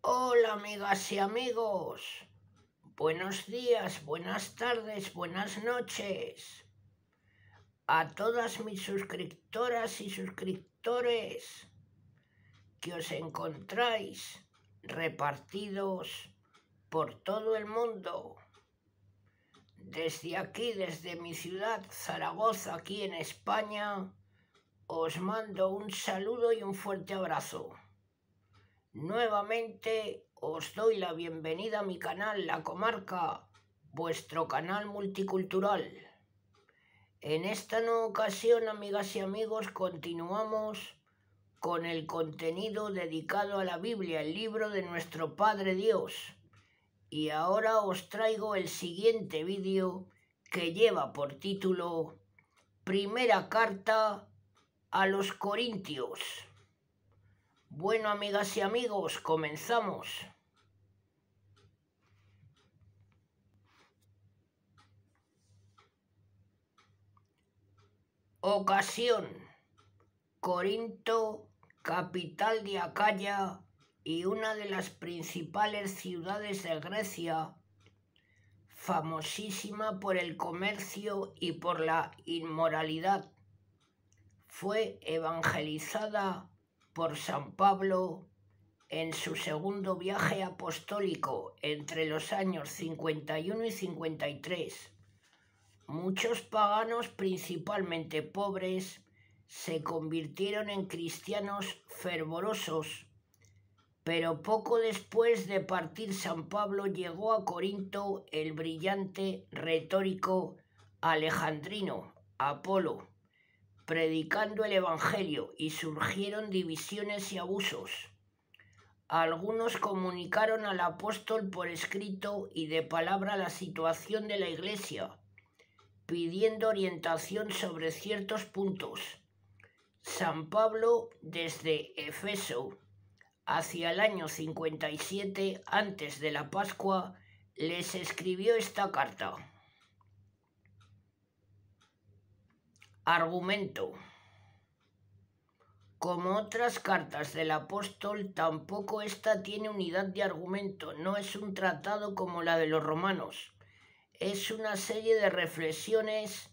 Hola amigas y amigos, buenos días, buenas tardes, buenas noches a todas mis suscriptoras y suscriptores que os encontráis repartidos por todo el mundo. Desde aquí, desde mi ciudad, Zaragoza, aquí en España, os mando un saludo y un fuerte abrazo. Nuevamente os doy la bienvenida a mi canal La Comarca, vuestro canal multicultural. En esta nueva ocasión, amigas y amigos, continuamos con el contenido dedicado a la Biblia, el libro de nuestro Padre Dios. Y ahora os traigo el siguiente vídeo que lleva por título Primera carta a los Corintios. Bueno, amigas y amigos, comenzamos. Ocasión: Corinto, capital de Acaya y una de las principales ciudades de Grecia, famosísima por el comercio y por la inmoralidad. Fue evangelizada por San Pablo en su segundo viaje apostólico entre los años 51 y 53. Muchos paganos, principalmente pobres, se convirtieron en cristianos fervorosos, pero poco después de partir San Pablo llegó a Corinto el brillante retórico alejandrino Apolo, predicando el Evangelio, y surgieron divisiones y abusos. Algunos comunicaron al apóstol por escrito y de palabra la situación de la Iglesia, pidiendo orientación sobre ciertos puntos. San Pablo, desde Éfeso, hacia el año 57 antes de la Pascua, les escribió esta carta. Argumento: como otras cartas del apóstol, tampoco esta tiene unidad de argumento, no es un tratado como la de los romanos. Es una serie de reflexiones,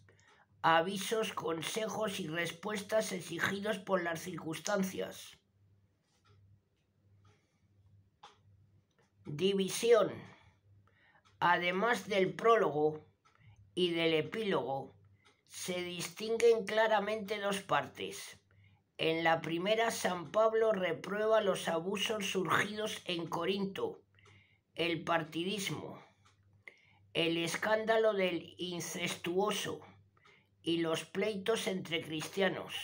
avisos, consejos y respuestas exigidos por las circunstancias. División: además del prólogo y del epílogo, se distinguen claramente dos partes. En la primera, San Pablo reprueba los abusos surgidos en Corinto, el partidismo, el escándalo del incestuoso y los pleitos entre cristianos.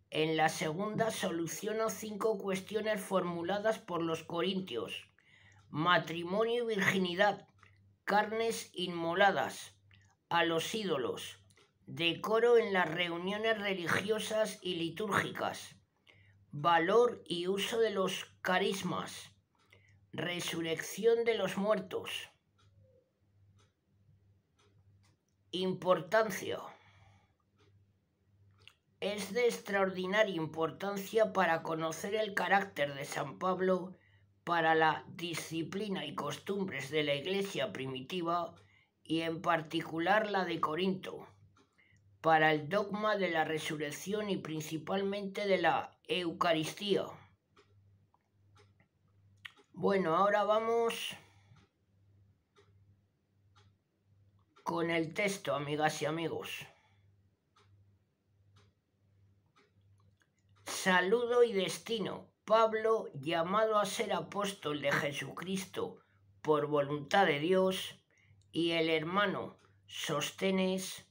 En la segunda, soluciona 5 cuestiones formuladas por los corintios: matrimonio y virginidad, carnes inmoladas a los ídolos, decoro en las reuniones religiosas y litúrgicas, valor y uso de los carismas, resurrección de los muertos. Importancia: es de extraordinaria importancia para conocer el carácter de San Pablo para la disciplina y costumbres de la Iglesia primitiva y en particular la de Corinto, para el dogma de la resurrección y principalmente de la Eucaristía. Bueno, ahora vamos con el texto, amigas y amigos. Saludo y destino. Pablo, llamado a ser apóstol de Jesucristo por voluntad de Dios, y el hermano Sóstenes,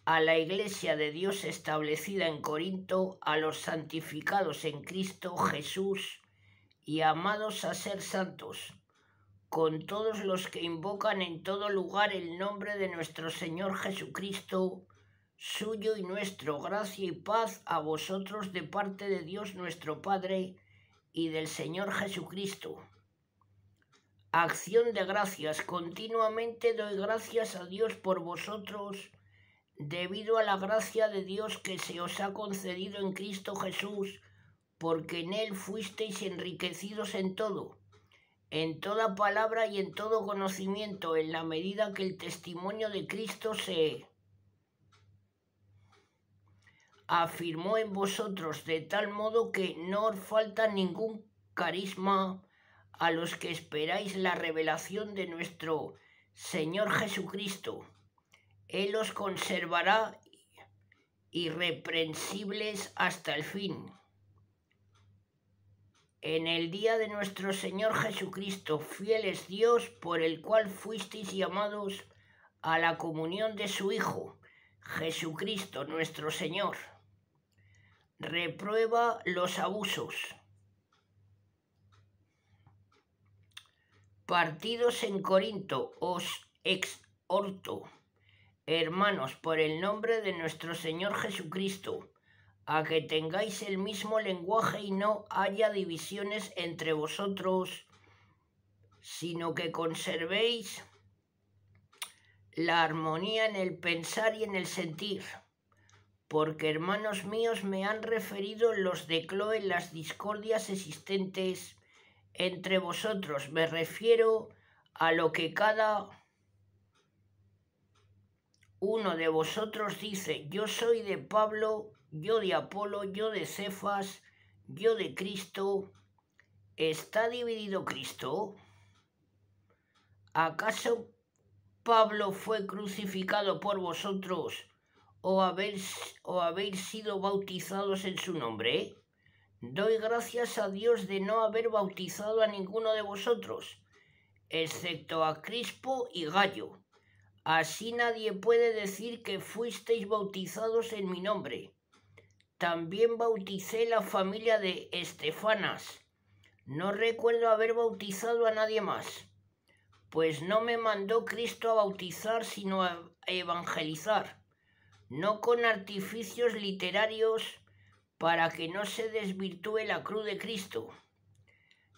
a la Iglesia de Dios establecida en Corinto, a los santificados en Cristo Jesús y amados a ser santos, con todos los que invocan en todo lugar el nombre de nuestro Señor Jesucristo, suyo y nuestro, gracia y paz a vosotros de parte de Dios nuestro Padre y del Señor Jesucristo. Acción de gracias. Continuamente doy gracias a Dios por vosotros, debido a la gracia de Dios que se os ha concedido en Cristo Jesús porque en él fuisteis enriquecidos en todo, en toda palabra y en todo conocimiento, en la medida que el testimonio de Cristo se afirmó en vosotros, de tal modo que no os falta ningún carisma a los que esperáis la revelación de nuestro Señor Jesucristo. Él os conservará irreprensibles hasta el fin. En el día de nuestro Señor Jesucristo, fiel es Dios, por el cual fuisteis llamados a la comunión de su Hijo, Jesucristo nuestro Señor. Reprueba los abusos. Partidos en Corinto, os exhorto, hermanos, por el nombre de nuestro Señor Jesucristo, a que tengáis el mismo lenguaje y no haya divisiones entre vosotros, sino que conservéis la armonía en el pensar y en el sentir. Porque, hermanos míos, me han referido los de Cloé las discordias existentes entre vosotros. Me refiero a lo que cada uno de vosotros dice: yo soy de Pablo, yo de Apolo, yo de Cefas, yo de Cristo. ¿Está dividido Cristo? ¿Acaso Pablo fue crucificado por vosotros o habéis sido bautizados en su nombre? Doy gracias a Dios de no haber bautizado a ninguno de vosotros, excepto a Crispo y Gayo. Así nadie puede decir que fuisteis bautizados en mi nombre. También bauticé la familia de Estefanas. No recuerdo haber bautizado a nadie más, pues no me mandó Cristo a bautizar, sino a evangelizar, no con artificios literarios, para que no se desvirtúe la cruz de Cristo,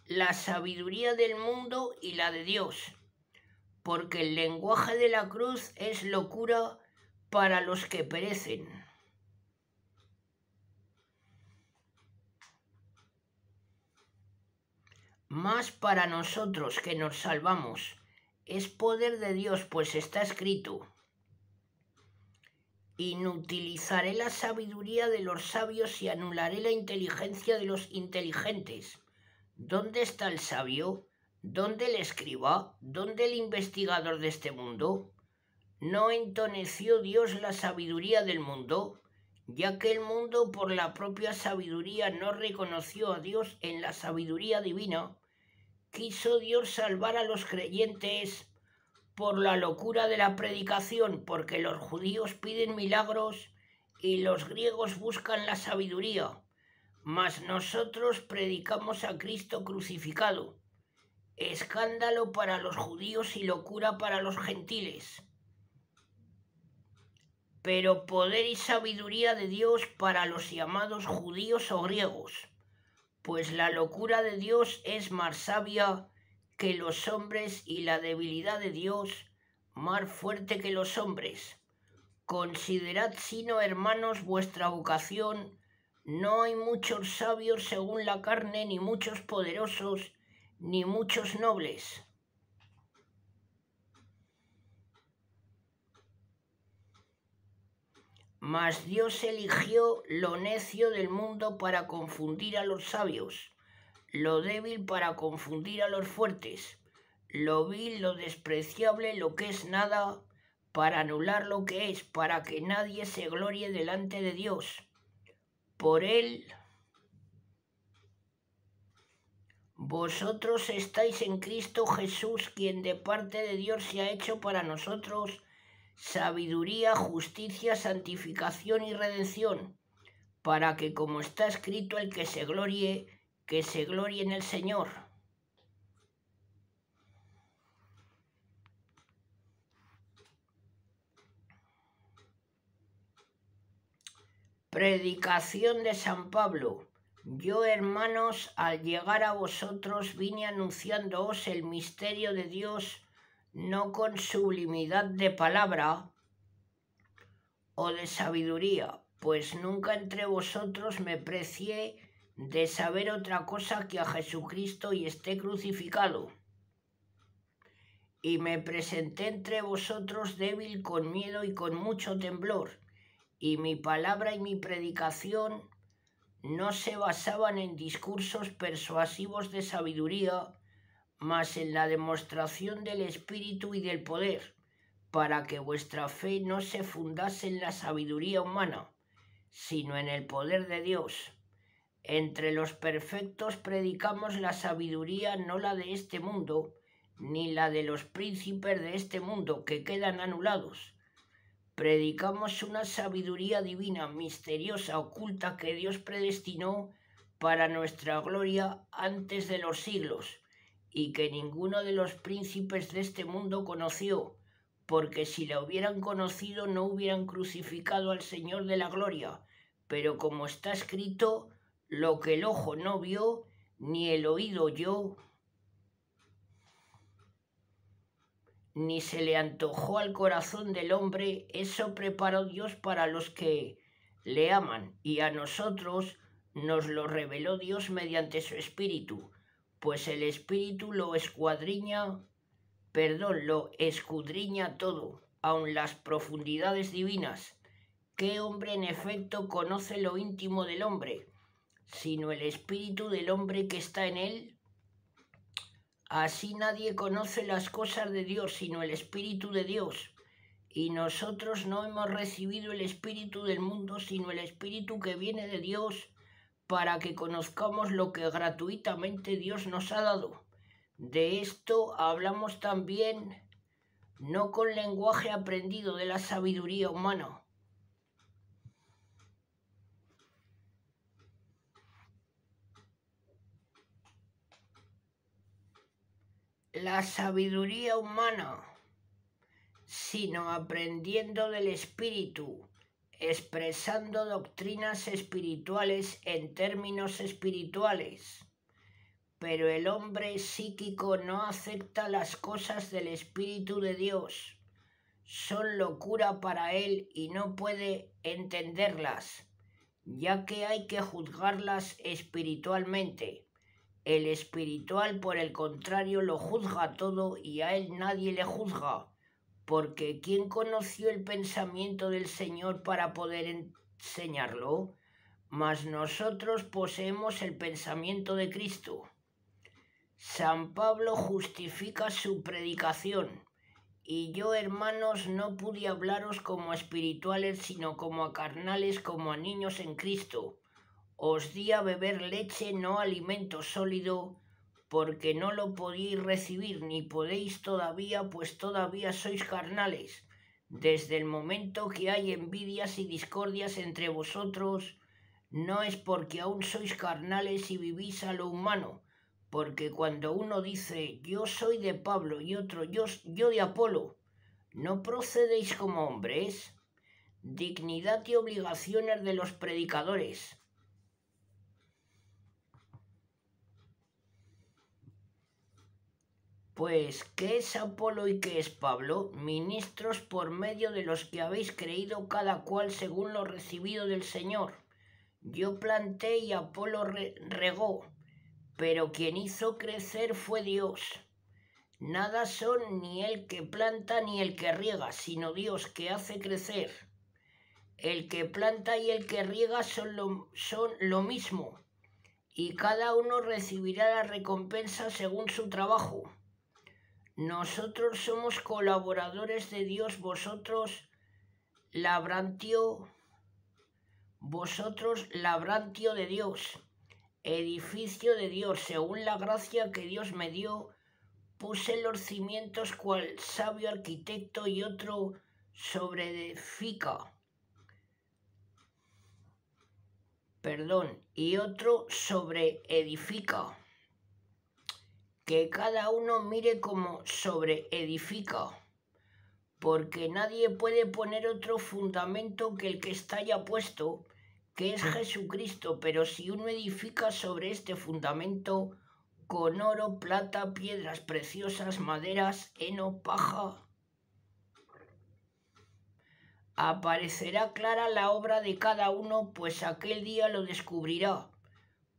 la sabiduría del mundo y la de Dios, porque el lenguaje de la cruz es locura para los que perecen. Mas para nosotros que nos salvamos es poder de Dios, pues está escrito: inutilizaré la sabiduría de los sabios y anularé la inteligencia de los inteligentes. ¿Dónde está el sabio? ¿Dónde el escriba? ¿Dónde el investigador de este mundo? ¿No entoneció Dios la sabiduría del mundo? Ya que el mundo por la propia sabiduría no reconoció a Dios en la sabiduría divina, quiso Dios salvar a los creyentes por la locura de la predicación, porque los judíos piden milagros y los griegos buscan la sabiduría, mas nosotros predicamos a Cristo crucificado, escándalo para los judíos y locura para los gentiles, pero poder y sabiduría de Dios para los llamados judíos o griegos, pues la locura de Dios es más sabia que los hombres y la debilidad de Dios más fuerte que los hombres. Considerad, sino hermanos, vuestra vocación. No hay muchos sabios según la carne, ni muchos poderosos, ni muchos nobles. Mas Dios eligió lo necio del mundo para confundir a los sabios, lo débil para confundir a los fuertes, lo vil, lo despreciable, lo que es nada, para anular lo que es, para que nadie se glorie delante de Dios. Por él vosotros estáis en Cristo Jesús, quien de parte de Dios se ha hecho para nosotros sabiduría, justicia, santificación y redención, para que, como está escrito, el que se glorie en el Señor. Predicación de San Pablo. Yo, hermanos, al llegar a vosotros vine anunciándoos el misterio de Dios, no con sublimidad de palabra o de sabiduría, pues nunca entre vosotros me precié de saber otra cosa que a Jesucristo y esté crucificado. Y me presenté entre vosotros débil, con miedo y con mucho temblor, y mi palabra y mi predicación no se basaban en discursos persuasivos de sabiduría, mas en la demostración del Espíritu y del poder, para que vuestra fe no se fundase en la sabiduría humana, sino en el poder de Dios. Entre los perfectos predicamos la sabiduría, no la de este mundo, ni la de los príncipes de este mundo, que quedan anulados. Predicamos una sabiduría divina, misteriosa, oculta, que Dios predestinó para nuestra gloria antes de los siglos, y que ninguno de los príncipes de este mundo conoció, porque si la hubieran conocido no hubieran crucificado al Señor de la gloria. Pero como está escrito, lo que el ojo no vio, ni el oído oyó, ni se le antojó al corazón del hombre, eso preparó Dios para los que le aman, y a nosotros nos lo reveló Dios mediante su Espíritu, pues el Espíritu lo escudriña todo, aun las profundidades divinas. ¿Qué hombre en efecto conoce lo íntimo del hombre, sino el espíritu del hombre que está en él? Así nadie conoce las cosas de Dios, sino el Espíritu de Dios. Y nosotros no hemos recibido el espíritu del mundo, sino el Espíritu que viene de Dios, para que conozcamos lo que gratuitamente Dios nos ha dado. De esto hablamos también, no con lenguaje aprendido de la sabiduría humana. La sabiduría humana, sino aprendiendo del Espíritu, expresando doctrinas espirituales en términos espirituales. Pero el hombre psíquico no acepta las cosas del Espíritu de Dios. Son locura para él y no puede entenderlas, ya que hay que juzgarlas espiritualmente. El espiritual, por el contrario, lo juzga todo y a él nadie le juzga, porque ¿quién conoció el pensamiento del Señor para poder enseñarlo? Mas nosotros poseemos el pensamiento de Cristo. San Pablo justifica su predicación, y yo, hermanos, no pude hablaros como a espirituales, sino como a carnales, como a niños en Cristo. Os di a beber leche, no alimento sólido, porque no lo podíais recibir, ni podéis todavía, pues todavía sois carnales. Desde el momento que hay envidias y discordias entre vosotros, no es porque aún sois carnales y vivís a lo humano, porque cuando uno dice yo soy de Pablo y otro yo de Apolo, ¿no procedéis como hombres? Dignidad y obligaciones de los predicadores. Pues, ¿qué es Apolo y qué es Pablo? Ministros por medio de los que habéis creído cada cual según lo recibido del Señor. Yo planté y Apolo regó, pero quien hizo crecer fue Dios. Nada son ni el que planta ni el que riega, sino Dios que hace crecer. El que planta y el que riega son lo mismo, y cada uno recibirá la recompensa según su trabajo. Nosotros somos colaboradores de Dios, vosotros labrantio de Dios, edificio de Dios. Según la gracia que Dios me dio, puse los cimientos cual sabio arquitecto y otro sobreedifica. Que cada uno mire como sobreedifica, porque nadie puede poner otro fundamento que el que está ya puesto, que es Jesucristo. Pero si uno edifica sobre este fundamento con oro, plata, piedras preciosas, maderas, heno, paja, aparecerá clara la obra de cada uno, pues aquel día lo descubrirá,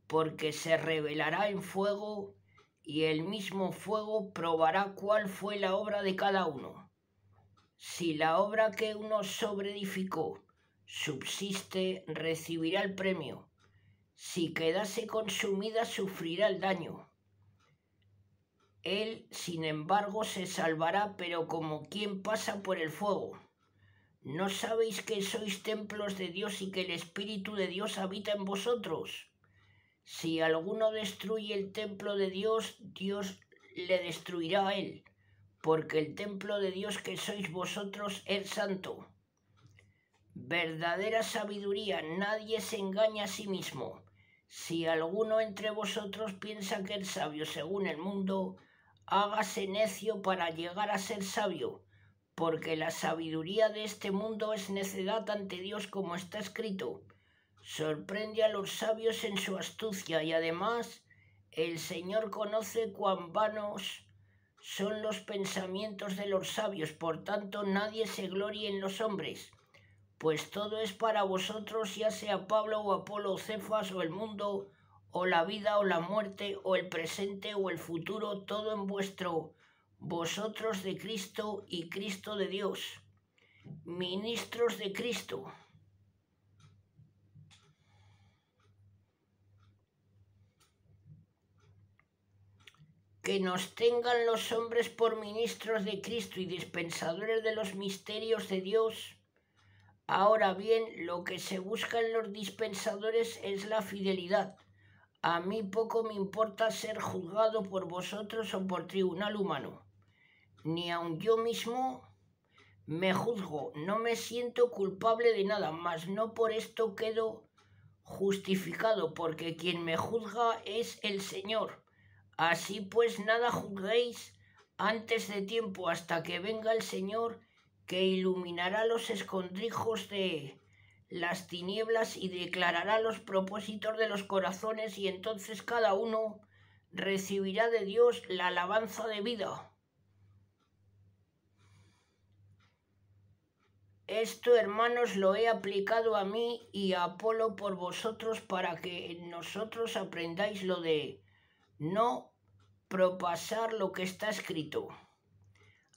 porque se revelará en fuego, y el mismo fuego probará cuál fue la obra de cada uno. Si la obra que uno sobreedificó subsiste, recibirá el premio. Si quedase consumida, sufrirá el daño. Él, sin embargo, se salvará, pero como quien pasa por el fuego. ¿No sabéis que sois templos de Dios y que el Espíritu de Dios habita en vosotros? Si alguno destruye el templo de Dios, Dios le destruirá a él, porque el templo de Dios que sois vosotros es santo. Verdadera sabiduría, nadie se engaña a sí mismo. Si alguno entre vosotros piensa que es sabio según el mundo, hágase necio para llegar a ser sabio, porque la sabiduría de este mundo es necedad ante Dios, como está escrito. Sorprende a los sabios en su astucia, y además el Señor conoce cuán vanos son los pensamientos de los sabios. Por tanto, nadie se glorie en los hombres, pues todo es para vosotros, ya sea Pablo o Apolo o Cefas o el mundo o la vida o la muerte o el presente o el futuro, todo en vosotros de Cristo y Cristo de Dios, ministros de Cristo. Que nos tengan los hombres por ministros de Cristo y dispensadores de los misterios de Dios. Ahora bien, lo que se busca en los dispensadores es la fidelidad. A mí poco me importa ser juzgado por vosotros o por tribunal humano. Ni aun yo mismo me juzgo, no me siento culpable de nada, mas no por esto quedo justificado, porque quien me juzga es el Señor. Así pues, nada juzguéis antes de tiempo, hasta que venga el Señor, que iluminará los escondrijos de las tinieblas y declarará los propósitos de los corazones, y entonces cada uno recibirá de Dios la alabanza de vida. Esto, hermanos, lo he aplicado a mí y a Apolo por vosotros, para que en nosotros aprendáis lo de no propasar lo que está escrito,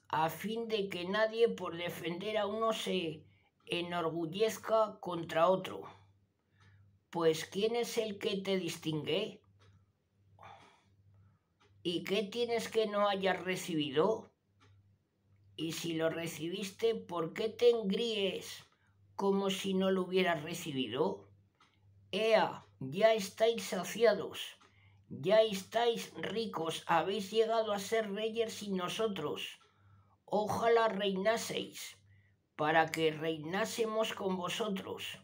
a fin de que nadie por defender a uno se enorgullezca contra otro. Pues ¿quién es el que te distingue? ¿Y qué tienes que no hayas recibido? Y si lo recibiste, ¿por qué te engríes como si no lo hubieras recibido? ¡Ea! Ya estáis saciados, ya estáis ricos, habéis llegado a ser reyes sin nosotros. Ojalá reinaseis, para que reinásemos con vosotros.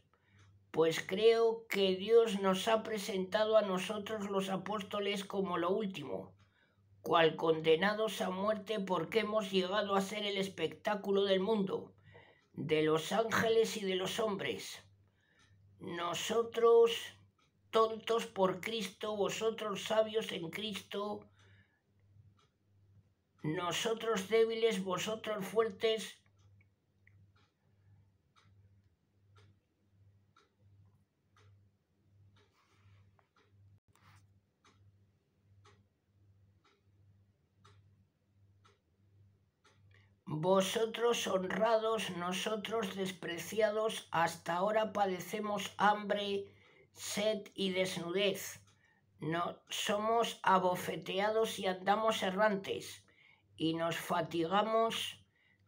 Pues creo que Dios nos ha presentado a nosotros los apóstoles como lo último, cual condenados a muerte, porque hemos llegado a ser el espectáculo del mundo, de los ángeles y de los hombres. Nosotros tontos por Cristo, vosotros sabios en Cristo, nosotros débiles, vosotros fuertes. Vosotros honrados, nosotros despreciados, hasta ahora padecemos hambre, sed y desnudez. No, somos abofeteados y andamos errantes, y nos fatigamos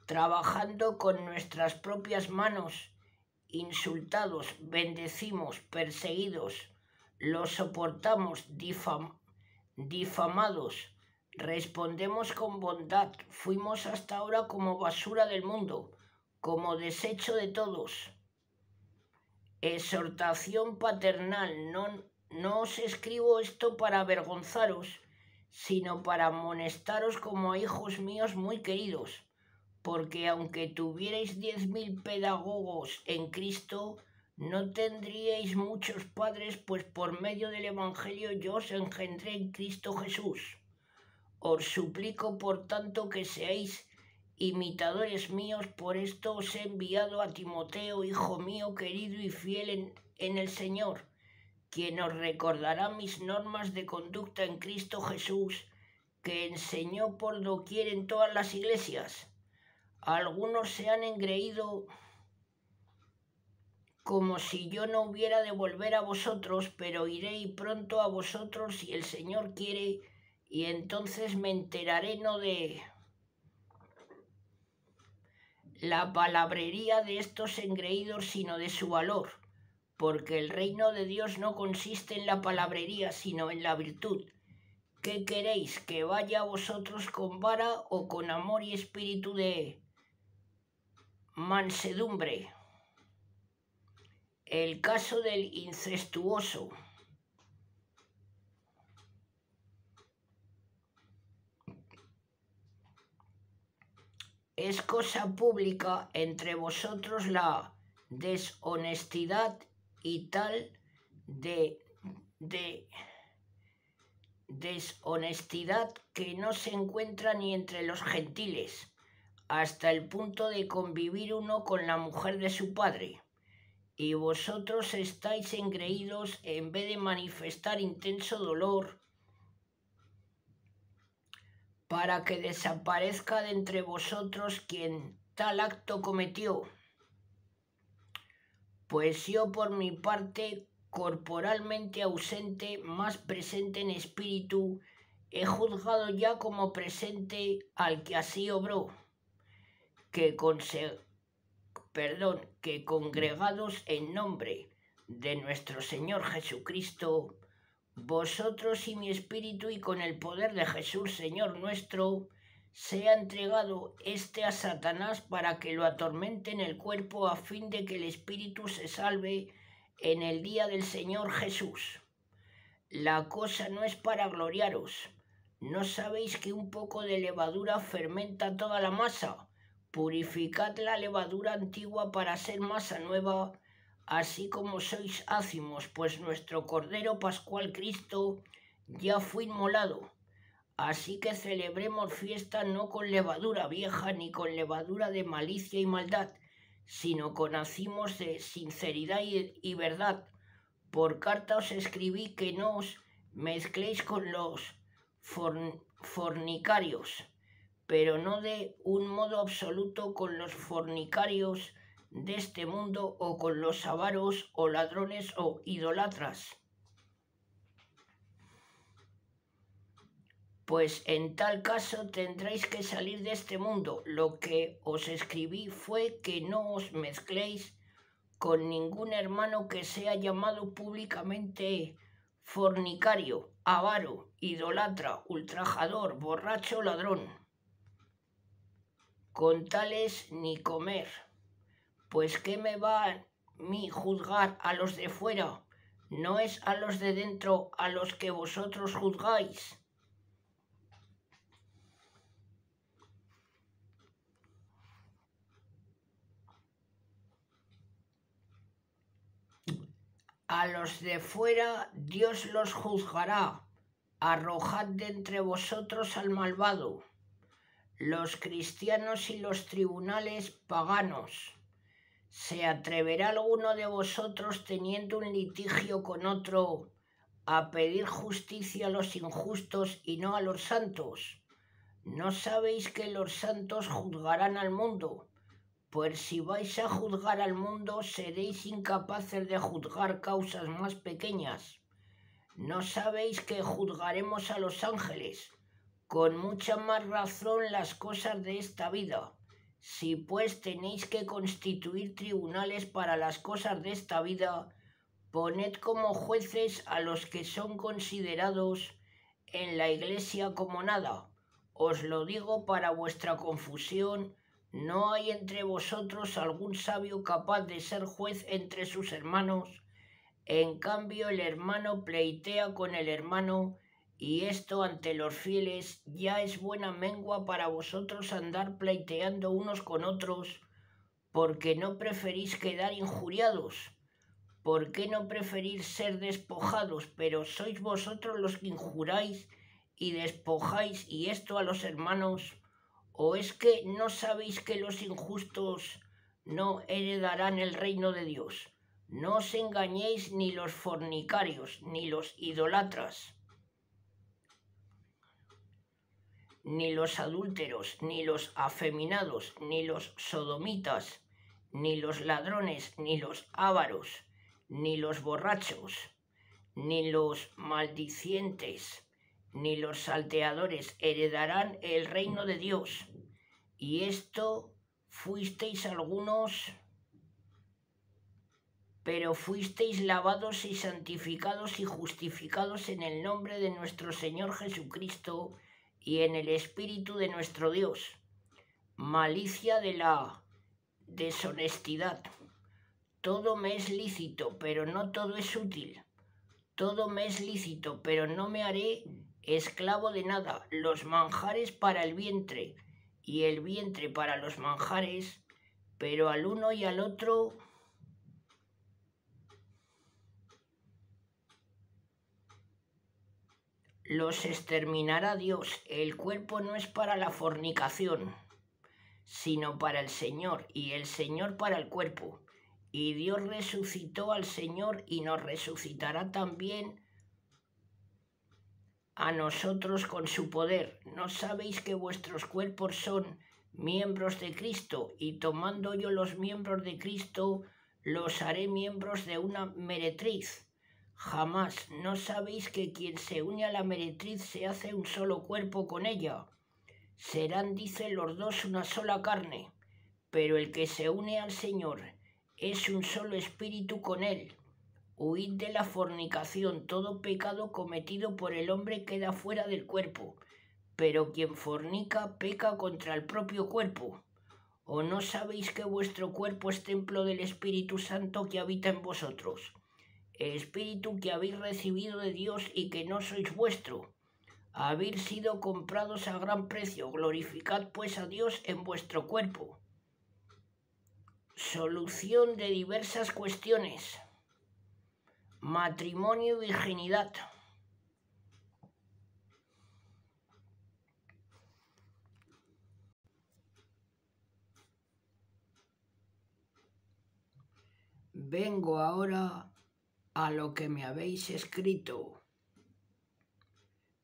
trabajando con nuestras propias manos, insultados, bendecimos, perseguidos, los soportamos, difamados. Respondemos con bondad, fuimos hasta ahora como basura del mundo, como desecho de todos. Exhortación paternal, no os escribo esto para avergonzaros, sino para amonestaros como a hijos míos muy queridos, porque aunque tuvierais 10.000 pedagogos en Cristo, no tendríais muchos padres, pues por medio del Evangelio yo os engendré en Cristo Jesús. Os suplico, por tanto, que seáis imitadores míos. Por esto os he enviado a Timoteo, hijo mío querido y fiel en el Señor, quien os recordará mis normas de conducta en Cristo Jesús, que enseñó por doquier en todas las iglesias. Algunos se han engreído como si yo no hubiera de volver a vosotros, pero iré pronto a vosotros si el Señor quiere, y entonces me enteraré no de la palabrería de estos engreídos, sino de su valor, porque el reino de Dios no consiste en la palabrería, sino en la virtud. ¿Qué queréis? ¿Que vaya a vosotros con vara o con amor y espíritu de mansedumbre? El caso del incestuoso. Es cosa pública entre vosotros la deshonestidad y tal de deshonestidad que no se encuentra ni entre los gentiles, hasta el punto de convivir uno con la mujer de su padre. Y vosotros estáis engreídos en vez de manifestar intenso dolor para que desaparezca de entre vosotros quien tal acto cometió. Pues yo por mi parte, corporalmente ausente, más presente en espíritu, he juzgado ya como presente al que así obró, que congregados en nombre de nuestro Señor Jesucristo, vosotros y mi espíritu y con el poder de Jesús Señor nuestro, sea entregado a Satanás para que lo atormente en el cuerpo a fin de que el espíritu se salve en el día del Señor Jesús. La cosa no es para gloriaros. ¿No sabéis que un poco de levadura fermenta toda la masa? Purificad la levadura antigua para ser masa nueva, así como sois ácimos, pues nuestro Cordero Pascual Cristo ya fue inmolado. Así que celebremos fiesta no con levadura vieja ni con levadura de malicia y maldad, sino con acimos de sinceridad y verdad. Por carta os escribí que no os mezcléis con los fornicarios, pero no de un modo absoluto con los fornicarios de este mundo o con los avaros o ladrones o idolatras. Pues en tal caso tendréis que salir de este mundo. Lo que os escribí fue que no os mezcléis con ningún hermano que sea llamado públicamente fornicario, avaro, idolatra, ultrajador, borracho, ladrón. Con tales ni comer. Pues ¿qué me va a mí juzgar a los de fuera? ¿No es a los de dentro a los que vosotros juzgáis? A los de fuera Dios los juzgará. Arrojad de entre vosotros al malvado. Los cristianos y los tribunales paganos. ¿Se atreverá alguno de vosotros, teniendo un litigio con otro, a pedir justicia a los injustos y no a los santos? ¿No sabéis que los santos juzgarán al mundo? Pues si vais a juzgar al mundo, seréis incapaces de juzgar causas más pequeñas. ¿No sabéis que juzgaremos a los ángeles? Con mucha más razón las cosas de esta vida. Si pues tenéis que constituir tribunales para las cosas de esta vida, poned como jueces a los que son considerados en la iglesia como nada. Os lo digo para vuestra confusión. ¿No hay entre vosotros algún sabio capaz de ser juez entre sus hermanos? En cambio, el hermano pleitea con el hermano, y esto ante los fieles ya es buena mengua para vosotros andar pleiteando unos con otros, porque no preferís quedar injuriados. ¿Por qué no preferís ser despojados? Pero sois vosotros los que injuráis y despojáis, y esto a los hermanos. ¿O es que no sabéis que los injustos no heredarán el reino de Dios? No os engañéis ni los fornicarios, ni los idólatras, ni los adúlteros, ni los afeminados, ni los sodomitas, ni los ladrones, ni los ávaros, ni los borrachos, ni los maldicientes, ni los salteadores heredarán el reino de Dios. Y esto fuisteis algunos, pero fuisteis lavados y santificados y justificados en el nombre de nuestro Señor Jesucristo y en el Espíritu de nuestro Dios. Malicia de la deshonestidad. Todo me es lícito, pero no todo es útil. Todo me es lícito, pero no me haré esclavo de nada. Los manjares para el vientre y el vientre para los manjares, pero al uno y al otro los exterminará Dios. El cuerpo no es para la fornicación, sino para el Señor, y el Señor para el cuerpo. Y Dios resucitó al Señor y nos resucitará también a nosotros con su poder. ¿No sabéis que vuestros cuerpos son miembros de Cristo? Y tomando yo los miembros de Cristo, los haré miembros de una meretriz. Jamás. ¿No sabéis que quien se une a la meretriz se hace un solo cuerpo con ella? Serán, dice, los dos una sola carne, pero el que se une al Señor es un solo espíritu con él. Huid de la fornicación. Todo pecado cometido por el hombre queda fuera del cuerpo, pero quien fornica peca contra el propio cuerpo. ¿O no sabéis que vuestro cuerpo es templo del Espíritu Santo que habita en vosotros? El Espíritu que habéis recibido de Dios y que no sois vuestro. Habéis sido comprados a gran precio. Glorificad pues a Dios en vuestro cuerpo. Solución de diversas cuestiones. Matrimonio y virginidad. Vengo ahora a lo que me habéis escrito.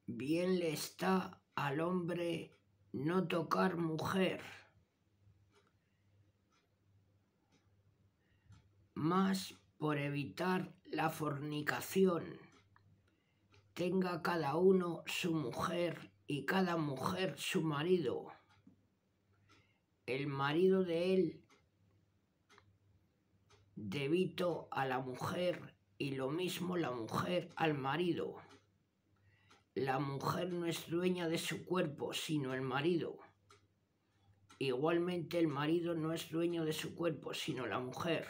Bien le está al hombre no tocar mujer, mas por evitar la fornicación, tenga cada uno su mujer y cada mujer su marido, el marido de él debito a la mujer y lo mismo la mujer al marido. La mujer no es dueña de su cuerpo, sino el marido. Igualmente el marido no es dueño de su cuerpo, sino la mujer.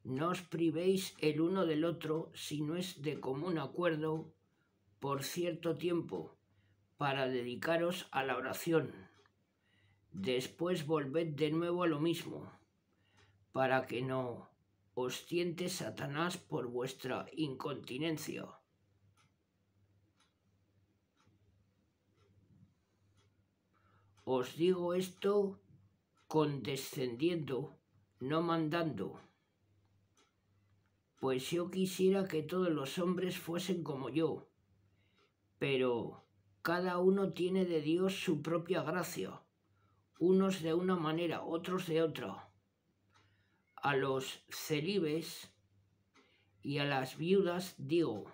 No os privéis el uno del otro, sino es de común acuerdo, por cierto tiempo, para dedicaros a la oración. Después volved de nuevo a lo mismo, para que no os tiente Satanás por vuestra incontinencia. Os digo esto condescendiendo, no mandando, pues yo quisiera que todos los hombres fuesen como yo, pero cada uno tiene de Dios su propia gracia, unos de una manera, otros de otra. A los célibes y a las viudas digo: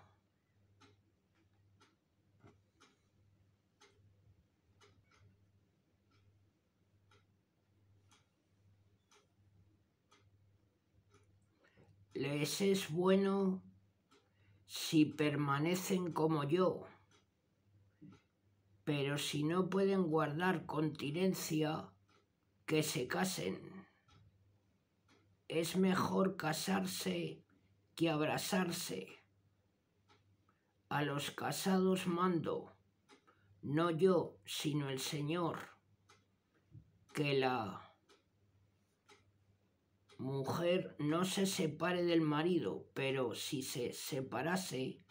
les es bueno si permanecen como yo, pero si no pueden guardar continencia, que se casen. Es mejor casarse que abrasarse. A los casados mando, no yo, sino el Señor, que la mujer no se separe del marido, pero si se separase,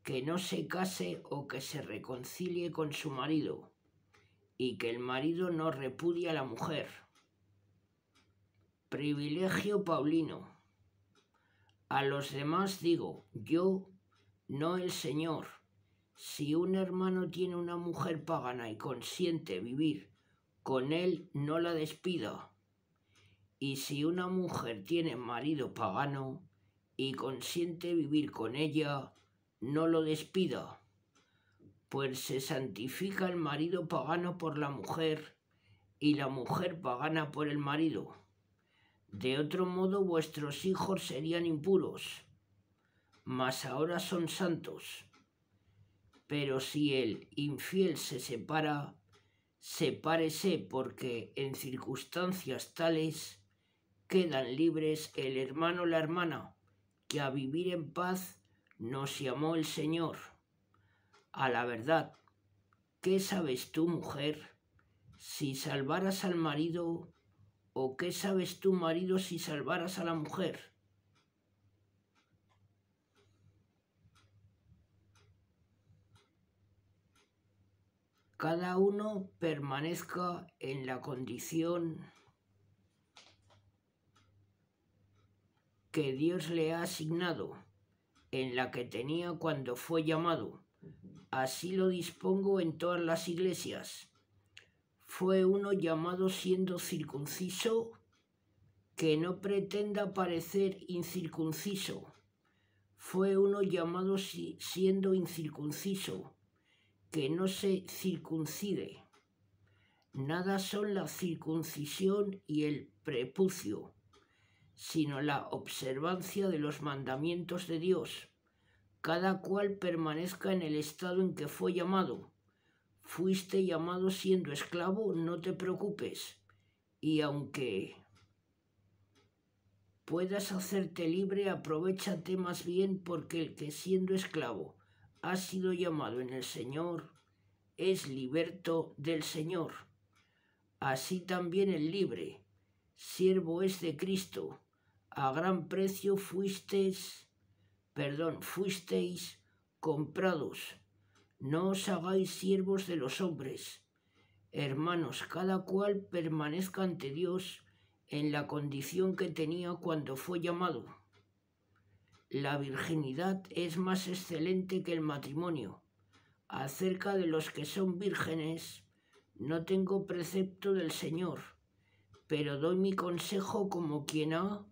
que no se case o que se reconcilie con su marido, y que el marido no repudie a la mujer. Privilegio paulino. A los demás digo, yo, no el Señor. Si un hermano tiene una mujer pagana y consiente vivir con él, no la despida. Y si una mujer tiene marido pagano y consiente vivir con ella, no lo despida, pues se santifica el marido pagano por la mujer y la mujer pagana por el marido. De otro modo vuestros hijos serían impuros, mas ahora son santos. Pero si el infiel se separa, sepárese, porque en circunstancias tales quedan libres el hermano o la hermana, que a vivir en paz nos llamó el Señor. A la verdad, ¿qué sabes tú, mujer, si salvaras al marido? ¿O qué sabes tú, marido, si salvaras a la mujer? Cada uno permanezca en la condición que Dios le ha asignado, en la que tenía cuando fue llamado. Así lo dispongo en todas las iglesias. Fue uno llamado siendo circunciso, que no pretenda parecer incircunciso. Fue uno llamado siendo incircunciso, que no se circuncide. Nada son la circuncisión y el prepucio, sino la observancia de los mandamientos de Dios. Cada cual permanezca en el estado en que fue llamado. Fuiste llamado siendo esclavo, no te preocupes. Y aunque puedas hacerte libre, aprovéchate más bien, porque el que siendo esclavo ha sido llamado en el Señor es liberto del Señor. Así también el libre, siervo es de Cristo. A gran precio fuisteis comprados. No os hagáis siervos de los hombres. Hermanos, cada cual permanezca ante Dios en la condición que tenía cuando fue llamado. La virginidad es más excelente que el matrimonio. Acerca de los que son vírgenes, no tengo precepto del Señor, pero doy mi consejo como quien ha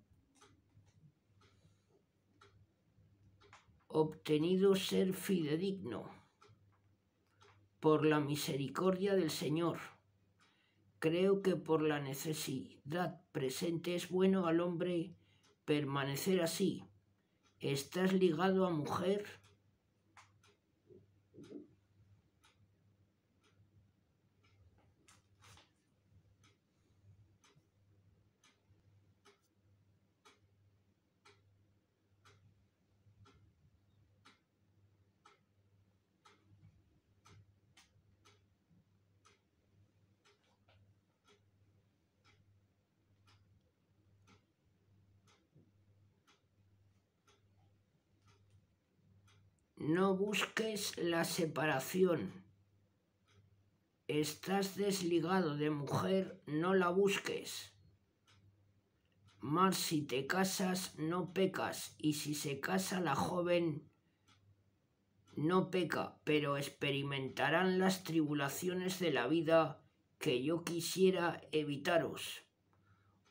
obtenido ser fidedigno. Por la misericordia del Señor, creo que por la necesidad presente es bueno al hombre permanecer así. ¿Estás ligado a mujer? No busques la separación. Estás desligado de mujer, no la busques. Mas si te casas, no pecas, y si se casa la joven, no peca, pero experimentarán las tribulaciones de la vida que yo quisiera evitaros.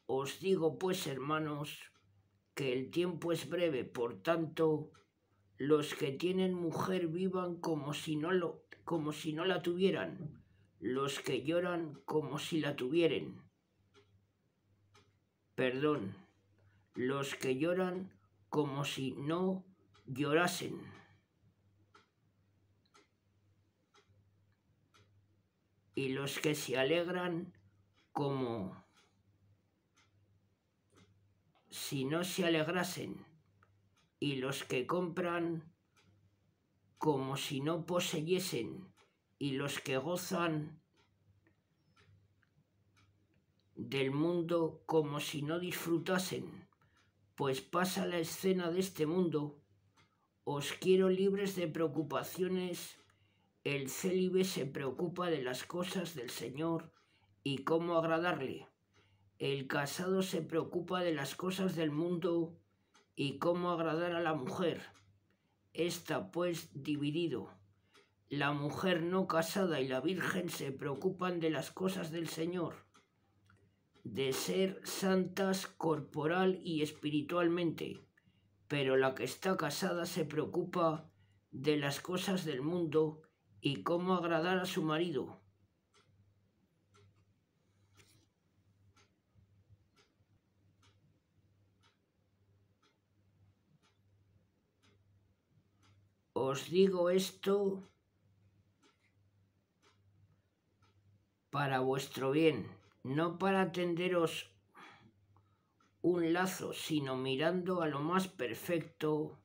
Os digo pues, hermanos, que el tiempo es breve, por tanto, los que tienen mujer vivan como si no la tuvieran, los que lloran como si la tuvieren. Los que lloran como si no llorasen. Y los que se alegran como si no se alegrasen. Y los que compran como si no poseyesen. Y los que gozan del mundo como si no disfrutasen, pues pasa la escena de este mundo. Os quiero libres de preocupaciones. El célibe se preocupa de las cosas del Señor y cómo agradarle. El casado se preocupa de las cosas del mundo y cómo agradar a la mujer. Está pues dividido. La mujer no casada y la virgen se preocupan de las cosas del Señor, de ser santas corporal y espiritualmente, pero la que está casada se preocupa de las cosas del mundo y cómo agradar a su marido. Os digo esto para vuestro bien, no para tenderos un lazo, sino mirando a lo más perfecto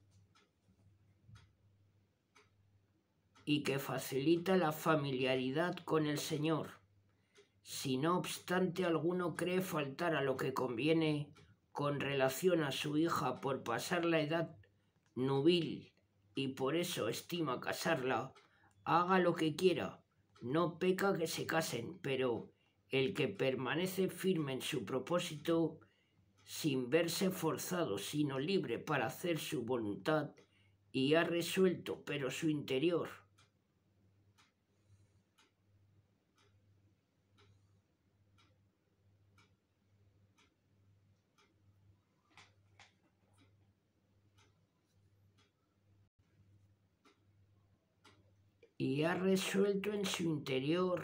y que facilita la familiaridad con el Señor. Si no obstante alguno cree faltar a lo que conviene con relación a su hija por pasar la edad nubil y por eso estima casarla, haga lo que quiera, no peca que se casen, pero el que permanece firme en su propósito, sin verse forzado, sino libre para hacer su voluntad, y ha resuelto, pero su interior en su interior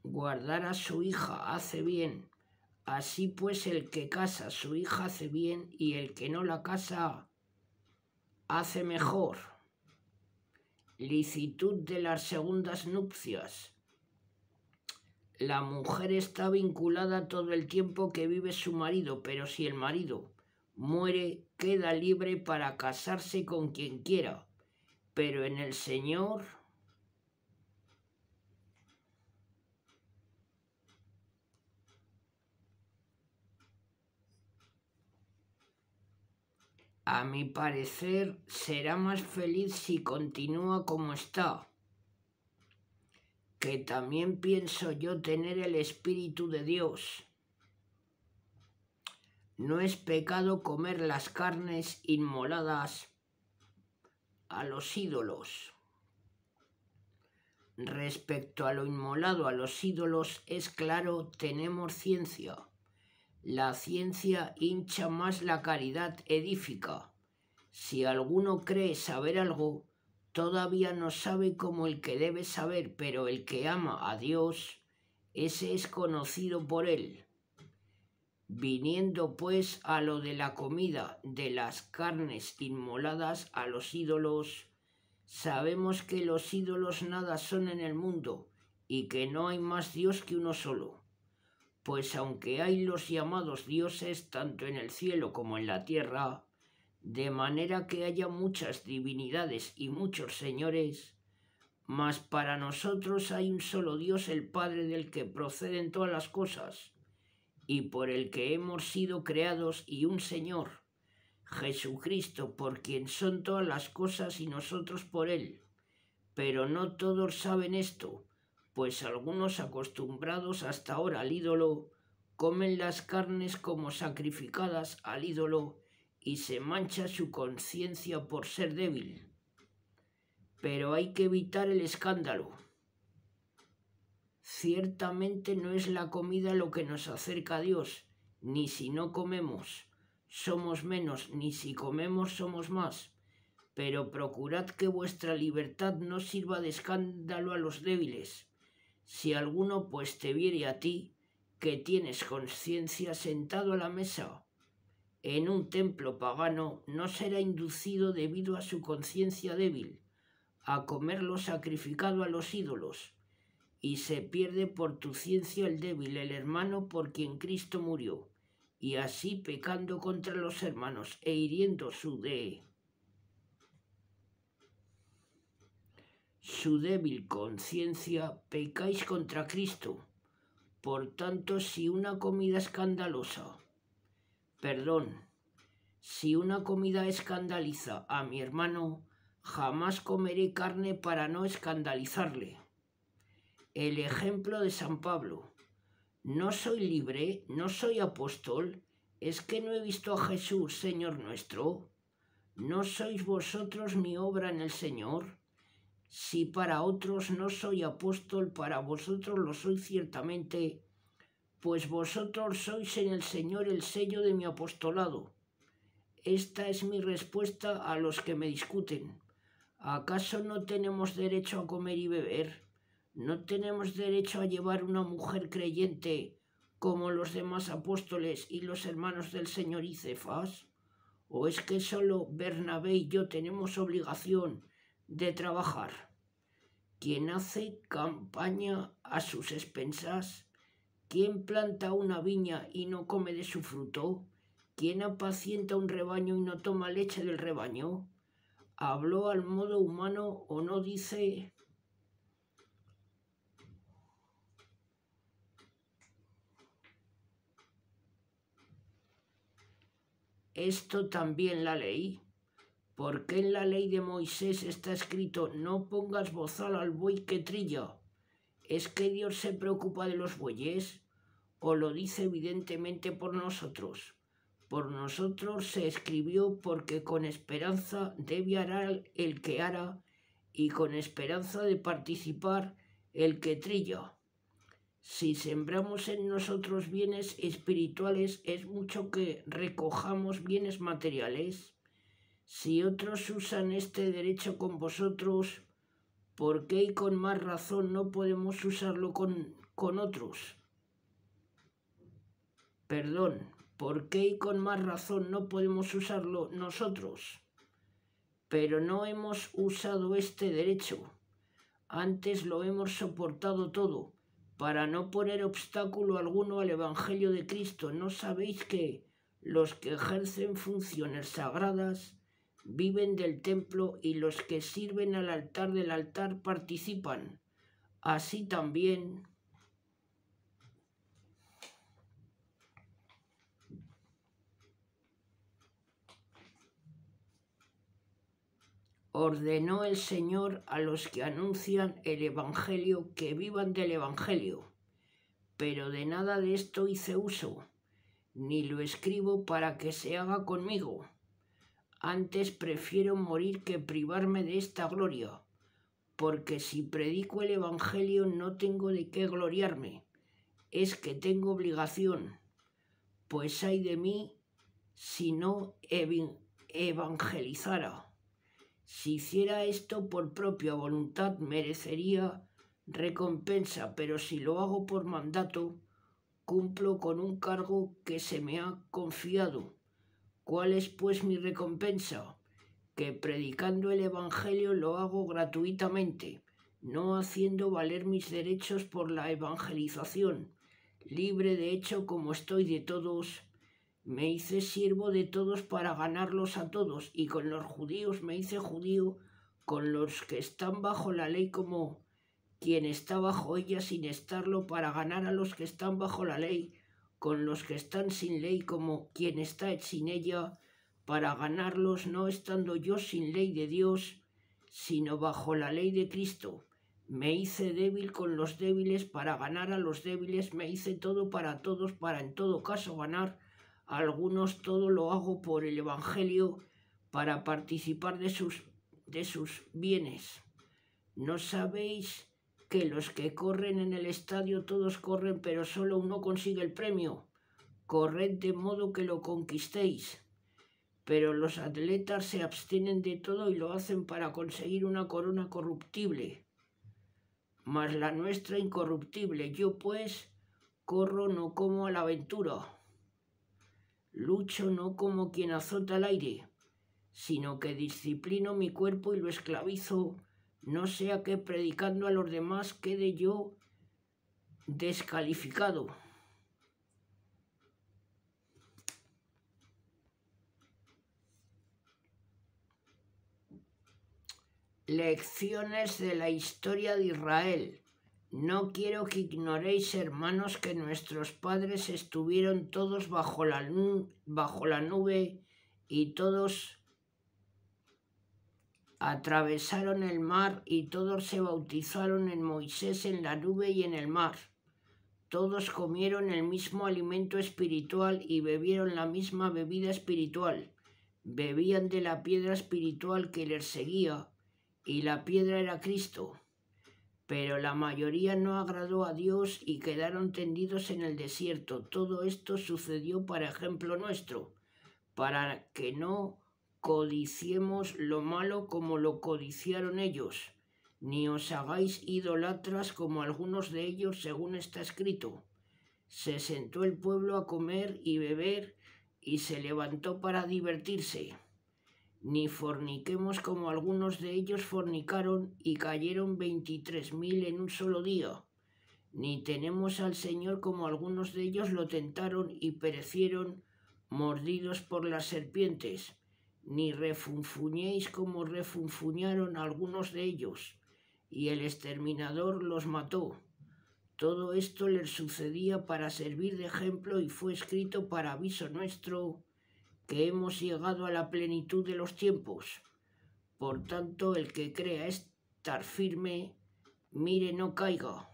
guardar a su hija hace bien. Así pues el que casa a su hija hace bien y el que no la casa hace mejor. Licitud de las segundas nupcias. La mujer está vinculada todo el tiempo que vive su marido, pero si el marido muere, queda libre para casarse con quien quiera. Pero en el Señor a mi parecer será más feliz si continúa como está, que también pienso yo tener el Espíritu de Dios. No es pecado comer las carnes inmoladas a los ídolos. Respecto a lo inmolado a los ídolos, es claro, tenemos ciencia. La ciencia hincha más, la caridad edifica. Si alguno cree saber algo, todavía no sabe como el que debe saber, pero el que ama a Dios, ese es conocido por él. Viniendo pues a lo de la comida de las carnes inmoladas a los ídolos, sabemos que los ídolos nada son en el mundo y que no hay más Dios que uno solo. Pues aunque hay los llamados dioses tanto en el cielo como en la tierra, de manera que haya muchas divinidades y muchos señores, mas para nosotros hay un solo Dios, el Padre, del que proceden todas las cosas, y por el que hemos sido creados, y un Señor, Jesucristo, por quien son todas las cosas y nosotros por él. Pero no todos saben esto, pues algunos acostumbrados hasta ahora al ídolo, comen las carnes como sacrificadas al ídolo y se mancha su conciencia por ser débil. Pero hay que evitar el escándalo. Ciertamente no es la comida lo que nos acerca a Dios, ni si no comemos somos menos, ni si comemos somos más. Pero procurad que vuestra libertad no sirva de escándalo a los débiles. Si alguno pues te viere a ti, que tienes conciencia, sentado a la mesa en un templo pagano, no será inducido debido a su conciencia débil a comer lo sacrificado a los ídolos, y se pierde por tu ciencia el débil, el hermano por quien Cristo murió, y así pecando contra los hermanos e hiriendo su débil conciencia, pecáis contra Cristo. Por tanto, si una comida escandaliza a mi hermano, jamás comeré carne para no escandalizarle. El ejemplo de San Pablo. No soy libre, no soy apóstol, ¿Es que no he visto a Jesús, Señor nuestro? ¿No sois vosotros mi obra en el Señor? Si para otros no soy apóstol, para vosotros lo soy ciertamente, pues vosotros sois en el Señor el sello de mi apostolado. Esta es mi respuesta a los que me discuten. ¿Acaso no tenemos derecho a comer y beber? ¿No tenemos derecho a llevar una mujer creyente como los demás apóstoles y los hermanos del Señor y Cefas? ¿O es que solo Bernabé y yo tenemos obligación de trabajar? ¿Quién hace campaña a sus expensas? ¿Quién planta una viña y no come de su fruto? ¿Quién apacienta un rebaño y no toma leche del rebaño? ¿Habló al modo humano o no dice? Esto también la ley. ¿Por qué en la ley de Moisés está escrito no pongas bozal al buey que trilla? ¿Es que Dios se preocupa de los bueyes? ¿O lo dice evidentemente por nosotros? Por nosotros se escribió porque con esperanza debe arar el que ara y con esperanza de participar el que trilla. Si sembramos en nosotros bienes espirituales, es mucho que recojamos bienes materiales. Si otros usan este derecho con vosotros, ¿por qué y con más razón no podemos usarlo con otros? Perdón, ¿por qué y con más razón no podemos usarlo nosotros? Pero no hemos usado este derecho. Antes lo hemos soportado todo, para no poner obstáculo alguno al Evangelio de Cristo. ¿No sabéis que los que ejercen funciones sagradas viven del templo y los que sirven al altar del altar participan? Así también ordenó el Señor a los que anuncian el Evangelio que vivan del Evangelio. Pero de nada de esto hice uso, ni lo escribo para que se haga conmigo. Antes prefiero morir que privarme de esta gloria, porque si predico el Evangelio no tengo de qué gloriarme, es que tengo obligación, pues ay de mí si no evangelizara. Si hiciera esto por propia voluntad merecería recompensa, pero si lo hago por mandato, cumplo con un cargo que se me ha confiado. ¿Cuál es pues mi recompensa? Que predicando el Evangelio lo hago gratuitamente, no haciendo valer mis derechos por la evangelización. Libre de hecho como estoy de todos, me hice siervo de todos para ganarlos a todos, y con los judíos me hice judío, con los que están bajo la ley como quien está bajo ella sin estarlo, para ganar a los que están bajo la ley, con los que están sin ley como quien está sin ella, para ganarlos no estando yo sin ley de Dios, sino bajo la ley de Cristo. Me hice débil con los débiles para ganar a los débiles, me hice todo para todos, para en todo caso ganar a algunos. Todo lo hago por el Evangelio, para participar de sus bienes. ¿No sabéis que los que corren en el estadio todos corren, pero solo uno consigue el premio? Corred de modo que lo conquistéis. Pero los atletas se abstienen de todo y lo hacen para conseguir una corona corruptible, mas la nuestra incorruptible. Yo pues corro no como a la aventura, lucho no como quien azota el aire, sino que disciplino mi cuerpo y lo esclavizo, no sea que predicando a los demás quede yo descalificado. Lecciones de la historia de Israel. No quiero que ignoréis, hermanos, que nuestros padres estuvieron todos bajo la nube y todos atravesaron el mar y todos se bautizaron en Moisés en la nube y en el mar. Todos comieron el mismo alimento espiritual y bebieron la misma bebida espiritual. Bebían de la piedra espiritual que les seguía, y la piedra era Cristo. Pero la mayoría no agradó a Dios y quedaron tendidos en el desierto. Todo esto sucedió para ejemplo nuestro, para que no codiciemos lo malo como lo codiciaron ellos, ni os hagáis idolatras como algunos de ellos, según está escrito. Se sentó el pueblo a comer y beber y se levantó para divertirse. Ni forniquemos como algunos de ellos fornicaron y cayeron 23.000 en un solo día. Ni tenemos al Señor como algunos de ellos lo tentaron y perecieron mordidos por las serpientes. Ni refunfuñéis como refunfuñaron algunos de ellos, y el exterminador los mató. Todo esto les sucedía para servir de ejemplo y fue escrito para aviso nuestro, que hemos llegado a la plenitud de los tiempos. Por tanto, el que crea estar firme, mire no caiga.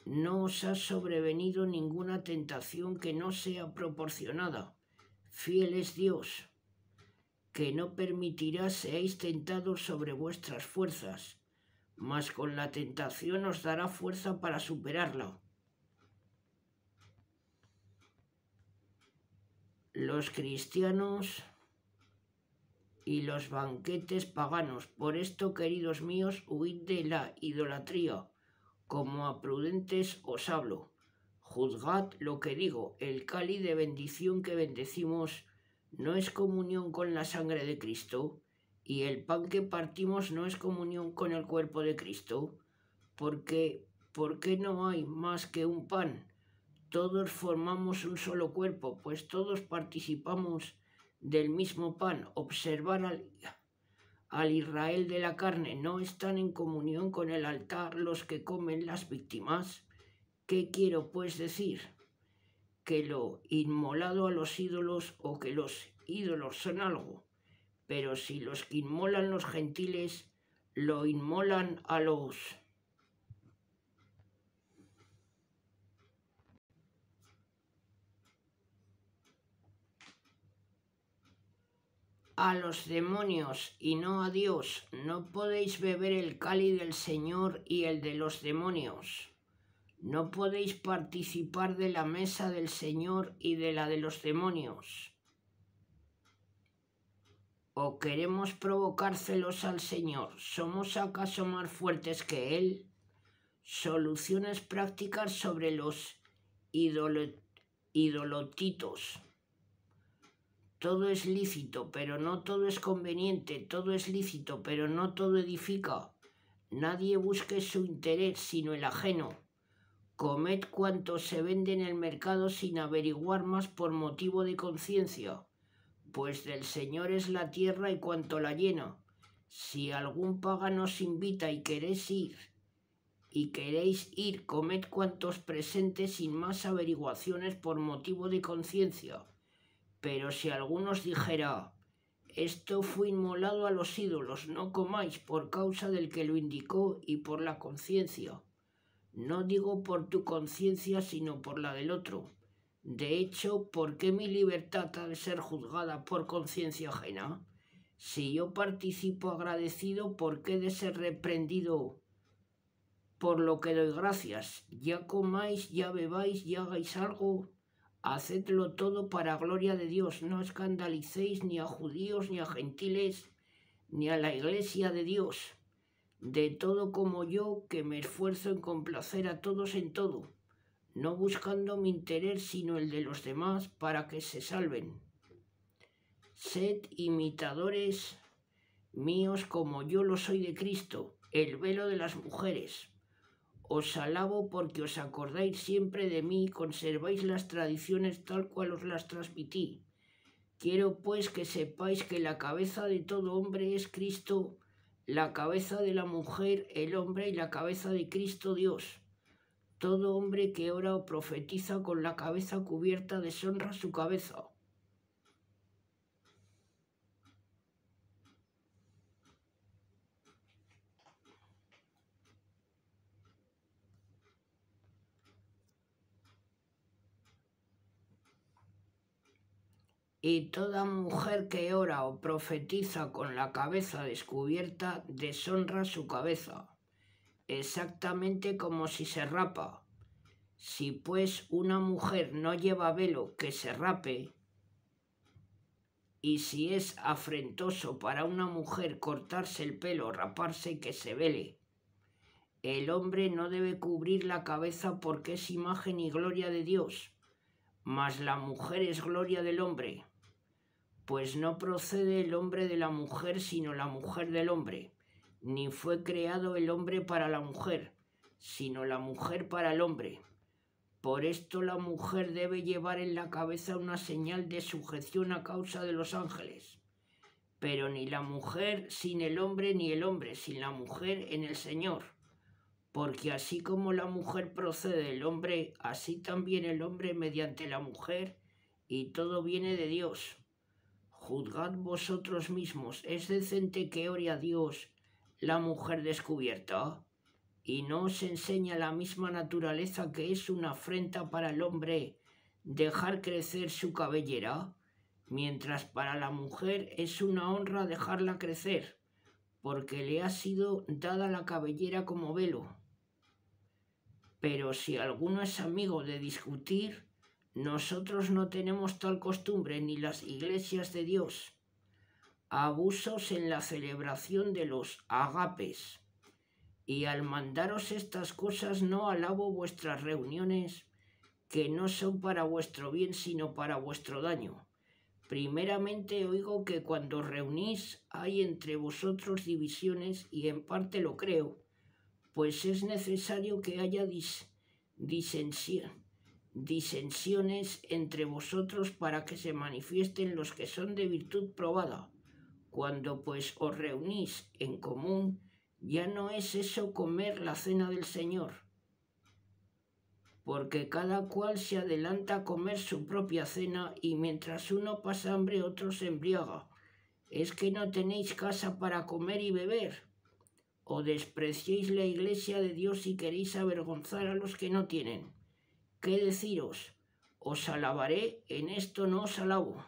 No os ha sobrevenido ninguna tentación que no sea proporcionada. Fiel es Dios, que no permitirá seáis tentados sobre vuestras fuerzas, mas con la tentación os dará fuerza para superarla. Los cristianos y los banquetes paganos. Por esto, queridos míos, huid de la idolatría. Como a prudentes os hablo. Juzgad lo que digo. El cáliz de bendición que bendecimos no es comunión con la sangre de Cristo, y el pan que partimos no es comunión con el cuerpo de Cristo, porque ¿por qué no hay más que un pan? Todos formamos un solo cuerpo, pues todos participamos del mismo pan. Observar al Israel de la carne, ¿no están en comunión con el altar los que comen las víctimas? ¿Qué quiero pues decir? ¿Que lo inmolado a los ídolos o que los ídolos son algo? Pero si los que inmolan los gentiles lo inmolan a los demonios y no a Dios, no podéis beber el cáliz del Señor y el de los demonios. No podéis participar de la mesa del Señor y de la de los demonios. ¿O queremos provocar celos al Señor? ¿Somos acaso más fuertes que Él? Soluciones prácticas sobre los idolotitos. Todo es lícito, pero no todo es conveniente. Todo es lícito, pero no todo edifica. Nadie busque su interés, sino el ajeno. Comed cuanto se vende en el mercado sin averiguar más por motivo de conciencia, pues del Señor es la tierra y cuanto la llena. Si algún pagano os invita y queréis ir, comed cuantos presentes sin más averiguaciones por motivo de conciencia. Pero si alguno os dijera, esto fue inmolado a los ídolos, no comáis por causa del que lo indicó y por la conciencia. No digo por tu conciencia, sino por la del otro. De hecho, ¿por qué mi libertad ha de ser juzgada por conciencia ajena? Si yo participo agradecido, ¿por qué he de ser reprendido por lo que doy gracias? Ya comáis, ya bebáis, ya hagáis algo, hacedlo todo para gloria de Dios. No escandalicéis ni a judíos, ni a gentiles, ni a la iglesia de Dios. De todo como yo, que me esfuerzo en complacer a todos en todo, no buscando mi interés sino el de los demás para que se salven. Sed imitadores míos como yo lo soy de Cristo, el velo de las mujeres. Os alabo porque os acordáis siempre de mí y conserváis las tradiciones tal cual os las transmití. Quiero pues que sepáis que la cabeza de todo hombre es Cristo, la cabeza de la mujer el hombre y la cabeza de Cristo Dios. Todo hombre que ora o profetiza con la cabeza cubierta deshonra su cabeza. Y toda mujer que ora o profetiza con la cabeza descubierta deshonra su cabeza, exactamente como si se rapa. Si pues una mujer no lleva velo, que se rape, y si es afrentoso para una mujer cortarse el pelo o raparse, que se vele. El hombre no debe cubrir la cabeza porque es imagen y gloria de Dios, mas la mujer es gloria del hombre. Pues no procede el hombre de la mujer, sino la mujer del hombre. Ni fue creado el hombre para la mujer, sino la mujer para el hombre. Por esto la mujer debe llevar en la cabeza una señal de sujeción a causa de los ángeles. Pero ni la mujer sin el hombre, ni el hombre sin la mujer en el Señor. Porque así como la mujer procede del hombre, así también el hombre mediante la mujer, y todo viene de Dios. Juzgad vosotros mismos, ¿es decente que ore a Dios la mujer descubierta? ¿Y no os enseña la misma naturaleza que es una afrenta para el hombre dejar crecer su cabellera, mientras para la mujer es una honra dejarla crecer, porque le ha sido dada la cabellera como velo? Pero si alguno es amigo de discutir, nosotros no tenemos tal costumbre ni las iglesias de Dios. Abusos en la celebración de los agapes. Y al mandaros estas cosas no alabo vuestras reuniones, que no son para vuestro bien sino para vuestro daño. Primeramente oigo que cuando reunís hay entre vosotros divisiones, y en parte lo creo, pues es necesario que haya disensiones entre vosotros para que se manifiesten los que son de virtud probada. Cuando pues os reunís en común, ya no es eso comer la cena del Señor, porque cada cual se adelanta a comer su propia cena, y mientras uno pasa hambre otro se embriaga. ¿Es que no tenéis casa para comer y beber? ¿O despreciéis la iglesia de Dios y queréis avergonzar a los que no tienen? ¿Qué deciros? Os alabaré, en esto no os alabo.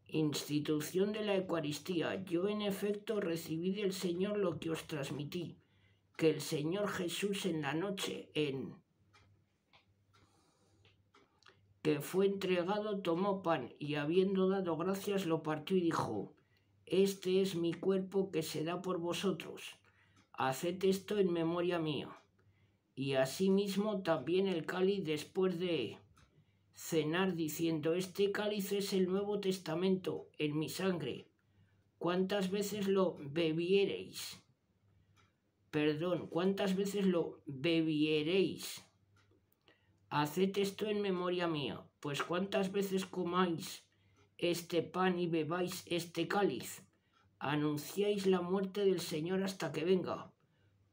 Institución de la Eucaristía. Yo en efecto recibí del Señor lo que os transmití, que el Señor Jesús en la noche que fue entregado tomó pan, y habiendo dado gracias lo partió y dijo: Este es mi cuerpo que se da por vosotros. Haced esto en memoria mía. Y asimismo también el cáliz después de cenar, diciendo: Este cáliz es el Nuevo Testamento en mi sangre. ¿Cuántas veces lo bebiereis? Haced esto en memoria mía. Pues cuántas veces comáis este pan y bebáis este cáliz, anunciáis la muerte del Señor hasta que venga.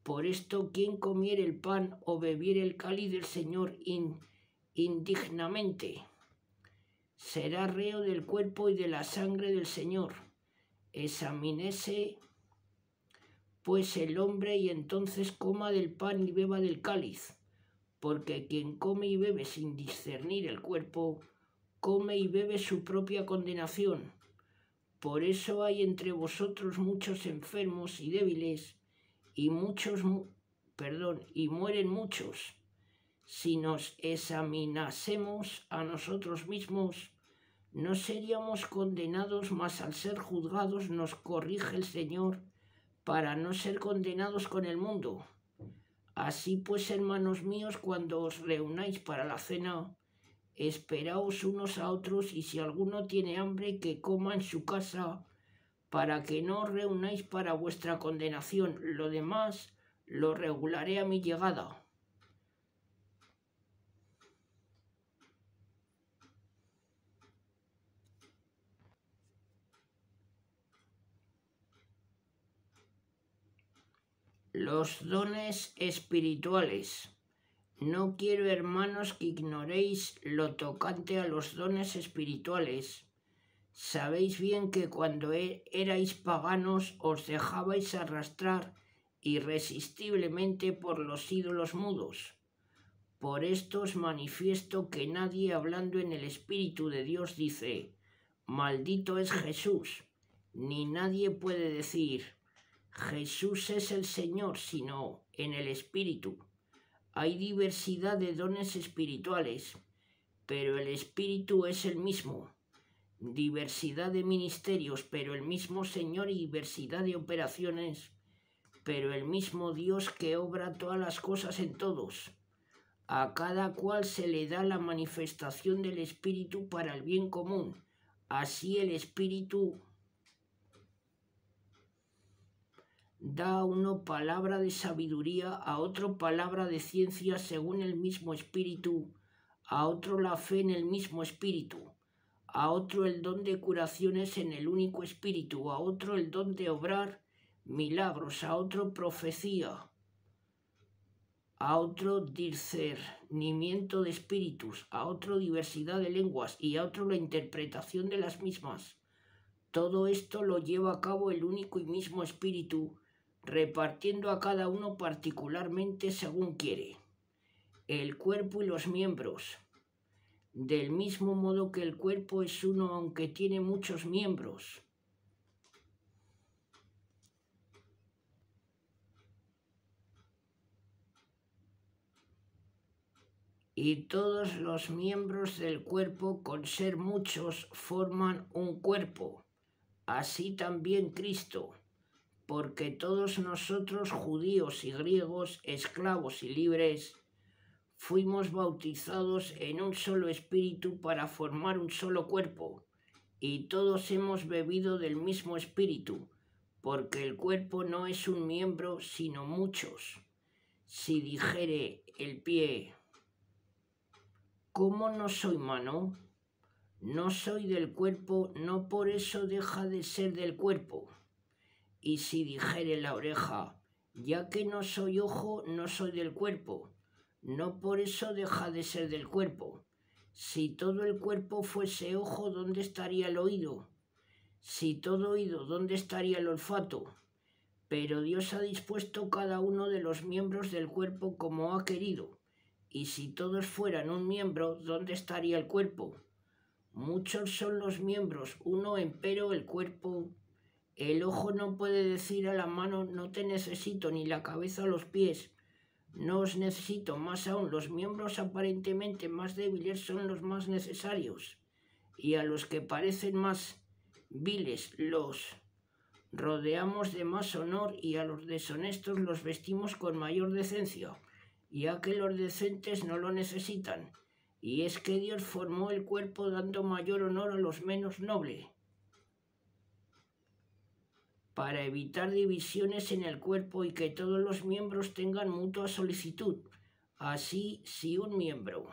Por esto, quien comiere el pan o bebiere el cáliz del Señor indignamente, será reo del cuerpo y de la sangre del Señor. Examínese pues el hombre, y entonces coma del pan y beba del cáliz, porque quien come y bebe sin discernir el cuerpo, come y bebe su propia condenación. Por eso hay entre vosotros muchos enfermos y débiles, y mueren muchos. Si nos examinásemos a nosotros mismos, no seríamos condenados, mas al ser juzgados nos corrige el Señor, para no ser condenados con el mundo. Así pues, hermanos míos, cuando os reunáis para la cena, esperaos unos a otros, y si alguno tiene hambre, que coma en su casa, para que no os reunáis para vuestra condenación. Lo demás lo regularé a mi llegada. Los dones espirituales. No quiero, hermanos, que ignoréis lo tocante a los dones espirituales. Sabéis bien que cuando erais paganos os dejabais arrastrar irresistiblemente por los ídolos mudos. Por esto os manifiesto que nadie hablando en el Espíritu de Dios dice, maldito es Jesús, ni nadie puede decir, Jesús es el Señor, sino en el Espíritu. Hay diversidad de dones espirituales, pero el Espíritu es el mismo. Diversidad de ministerios, pero el mismo Señor, y diversidad de operaciones, pero el mismo Dios que obra todas las cosas en todos. A cada cual se le da la manifestación del Espíritu para el bien común. Así el Espíritu da a uno palabra de sabiduría, a otro palabra de ciencia según el mismo Espíritu, a otro la fe en el mismo Espíritu, a otro el don de curaciones en el único Espíritu, a otro el don de obrar milagros, a otro profecía, a otro discernimiento de espíritus, a otro diversidad de lenguas y a otro la interpretación de las mismas. Todo esto lo lleva a cabo el único y mismo Espíritu, repartiendo a cada uno particularmente según quiere. El cuerpo y los miembros. Del mismo modo que el cuerpo es uno aunque tiene muchos miembros. Y todos los miembros del cuerpo, con ser muchos, forman un cuerpo. Así también Cristo, porque todos nosotros, judíos y griegos, esclavos y libres, fuimos bautizados en un solo espíritu para formar un solo cuerpo, y todos hemos bebido del mismo espíritu, porque el cuerpo no es un miembro, sino muchos. Si dijere el pie, ¿cómo no soy mano? No soy del cuerpo, no por eso deja de ser del cuerpo. Y si dijere la oreja, ya que no soy ojo, no soy del cuerpo, no por eso deja de ser del cuerpo. Si todo el cuerpo fuese ojo, ¿dónde estaría el oído? Si todo oído, ¿dónde estaría el olfato? Pero Dios ha dispuesto cada uno de los miembros del cuerpo como ha querido. Y si todos fueran un miembro, ¿dónde estaría el cuerpo? Muchos son los miembros, uno empero el cuerpo. El ojo no puede decir a la mano, no te necesito, ni la cabeza a los pies, no os necesito. Más aún, los miembros aparentemente más débiles son los más necesarios, y a los que parecen más viles los rodeamos de más honor, y a los deshonestos los vestimos con mayor decencia, ya que los decentes no lo necesitan. Y es que Dios formó el cuerpo dando mayor honor a los menos nobles, para evitar divisiones en el cuerpo y que todos los miembros tengan mutua solicitud. Así, si un miembro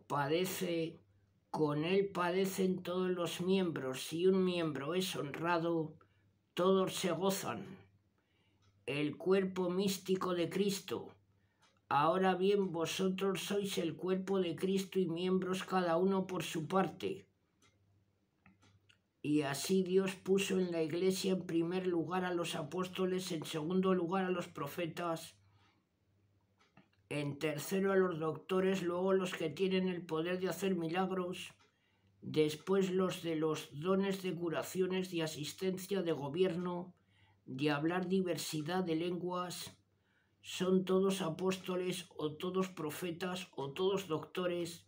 padece, con él padecen todos los miembros. Si un miembro es honrado, todos se gozan. El cuerpo místico de Cristo. Ahora bien, vosotros sois el cuerpo de Cristo y miembros cada uno por su parte. Y así Dios puso en la Iglesia en primer lugar a los apóstoles, en segundo lugar a los profetas, en tercero a los doctores, luego los que tienen el poder de hacer milagros, después los de los dones de curaciones, de asistencia, de gobierno, de hablar diversidad de lenguas. ¿Son todos apóstoles o todos profetas o todos doctores?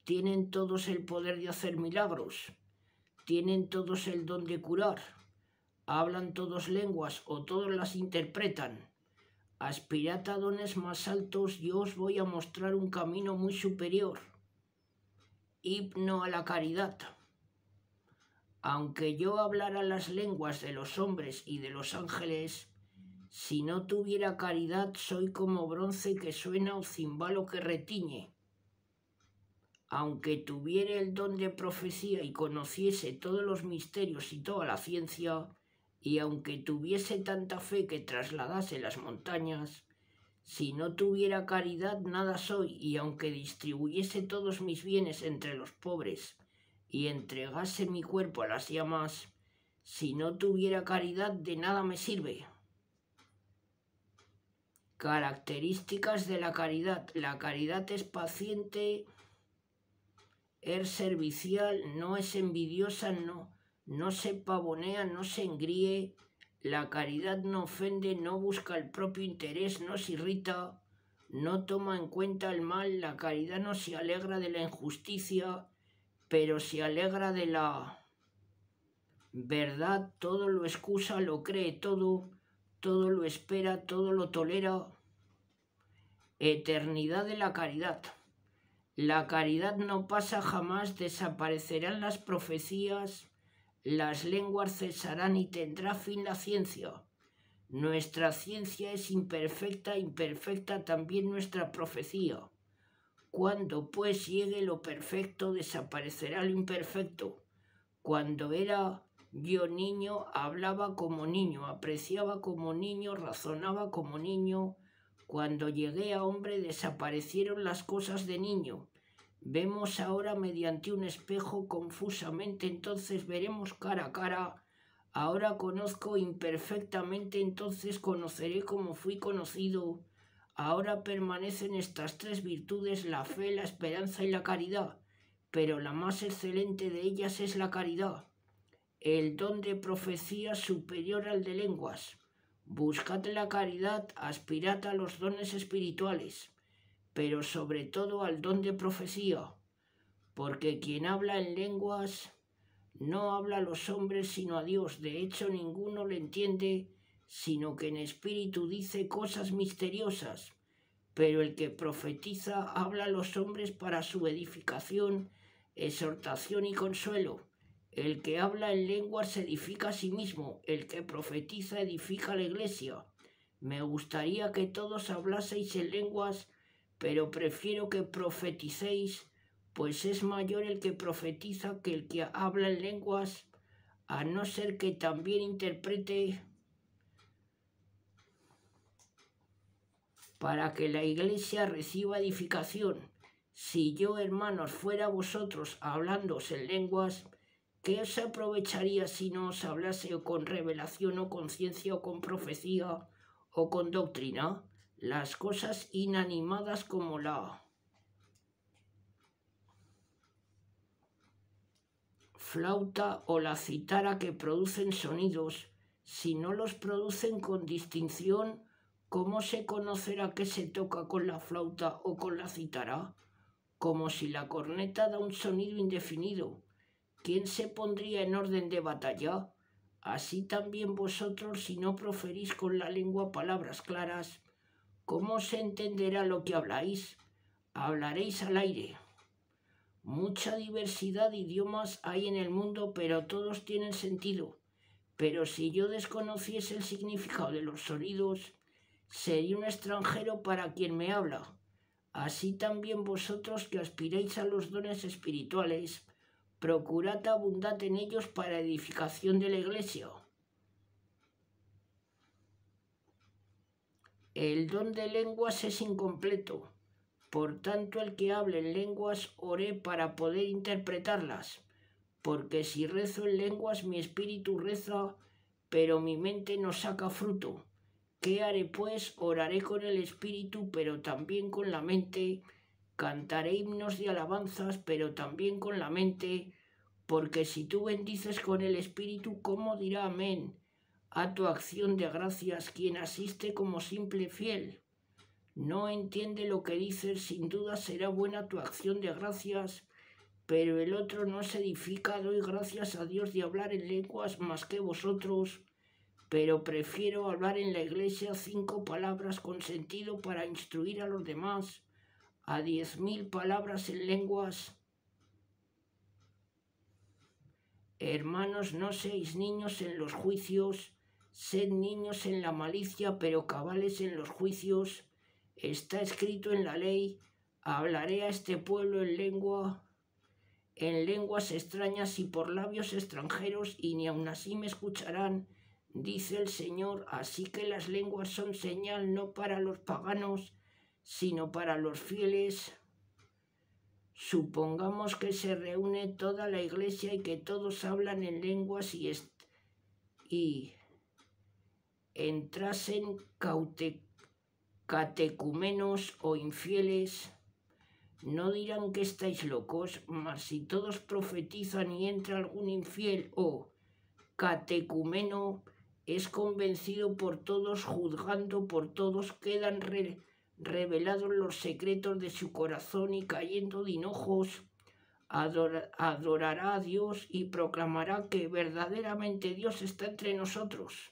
¿Tienen todos el poder de hacer milagros? ¿Tienen todos el don de curar? ¿Hablan todos lenguas o todos las interpretan? Aspirad a dones más altos, yo os voy a mostrar un camino muy superior. Himno a la caridad. Aunque yo hablara las lenguas de los hombres y de los ángeles, si no tuviera caridad, soy como bronce que suena o cimbalo que retiñe. Aunque tuviera el don de profecía y conociese todos los misterios y toda la ciencia, y aunque tuviese tanta fe que trasladase las montañas, si no tuviera caridad nada soy, y aunque distribuyese todos mis bienes entre los pobres, y entregase mi cuerpo a las llamas, si no tuviera caridad, de nada me sirve. Características de la caridad. La caridad es paciente, es servicial, no es envidiosa, no se pavonea, no se engríe. La caridad no ofende, no busca el propio interés, no se irrita, no toma en cuenta el mal. La caridad no se alegra de la injusticia, pero se alegra de la verdad. Todo lo excusa, lo cree todo lo espera, todo lo tolera. Eternidad de la caridad. La caridad no pasa jamás, desaparecerán las profecías, las lenguas cesarán y tendrá fin la ciencia. Nuestra ciencia es imperfecta, imperfecta también nuestra profecía. Cuando pues llegue lo perfecto, desaparecerá lo imperfecto. Cuando era yo niño, hablaba como niño, apreciaba como niño, razonaba como niño. Cuando llegué a hombre, desaparecieron las cosas de niño. Vemos ahora mediante un espejo confusamente, entonces veremos cara a cara. Ahora conozco imperfectamente, entonces conoceré como fui conocido. Ahora permanecen estas tres virtudes, la fe, la esperanza y la caridad, pero la más excelente de ellas es la caridad. El don de profecía superior al de lenguas. Buscad la caridad, aspirad a los dones espirituales, pero sobre todo al don de profecía, porque quien habla en lenguas no habla a los hombres sino a Dios. De hecho, ninguno le entiende, sino que en espíritu dice cosas misteriosas. Pero el que profetiza habla a los hombres para su edificación, exhortación y consuelo. El que habla en lenguas se edifica a sí mismo, el que profetiza edifica a la iglesia. Me gustaría que todos hablaseis en lenguas, pero prefiero que profeticéis, pues es mayor el que profetiza que el que habla en lenguas, a no ser que también interprete, para que la iglesia reciba edificación. Si yo, hermanos, fuera vosotros hablándoos en lenguas, ¿qué os aprovecharía si no os hablase o con revelación o con ciencia o con profecía o con doctrina? Las cosas inanimadas como la flauta o la cítara que producen sonidos, si no los producen con distinción, ¿cómo se conocerá que se toca con la flauta o con la cítara? Como si la corneta da un sonido indefinido. ¿Quién se pondría en orden de batalla? Así también vosotros, si no proferís con la lengua palabras claras, ¿cómo se entenderá lo que habláis? Hablaréis al aire. Mucha diversidad de idiomas hay en el mundo, pero todos tienen sentido. Pero si yo desconociese el significado de los sonidos, sería un extranjero para quien me habla. Así también vosotros que aspiráis a los dones espirituales, procurad abundar en ellos para edificación de la iglesia. El don de lenguas es incompleto. Por tanto, el que hable en lenguas, oré para poder interpretarlas, porque si rezo en lenguas, mi espíritu reza, pero mi mente no saca fruto. ¿Qué haré pues? Oraré con el espíritu, pero también con la mente. Cantaré himnos de alabanzas, pero también con la mente, porque si tú bendices con el espíritu, ¿cómo dirá amén a tu acción de gracias quien asiste como simple fiel? No entiende lo que dices, sin duda será buena tu acción de gracias, pero el otro no se edifica. Doy gracias a Dios de hablar en lenguas más que vosotros, pero prefiero hablar en la iglesia 5 palabras con sentido para instruir a los demás, a 10.000 palabras en lenguas. Hermanos, no seáis niños en los juicios, sed niños en la malicia, pero cabales en los juicios. Está escrito en la ley, hablaré a este pueblo en lenguas extrañas y por labios extranjeros, y ni aun así me escucharán, dice el Señor. Así que las lenguas son señal no para los paganos, sino para los fieles. Supongamos que se reúne toda la iglesia y que todos hablan en lenguas y entrasen catecumenos o infieles, no dirán que estáis locos, mas si todos profetizan y entra algún infiel o catecumeno, es convencido por todos, juzgando por todos, quedan revelados los secretos de su corazón y cayendo de hinojos, adorará a Dios y proclamará que verdaderamente Dios está entre nosotros.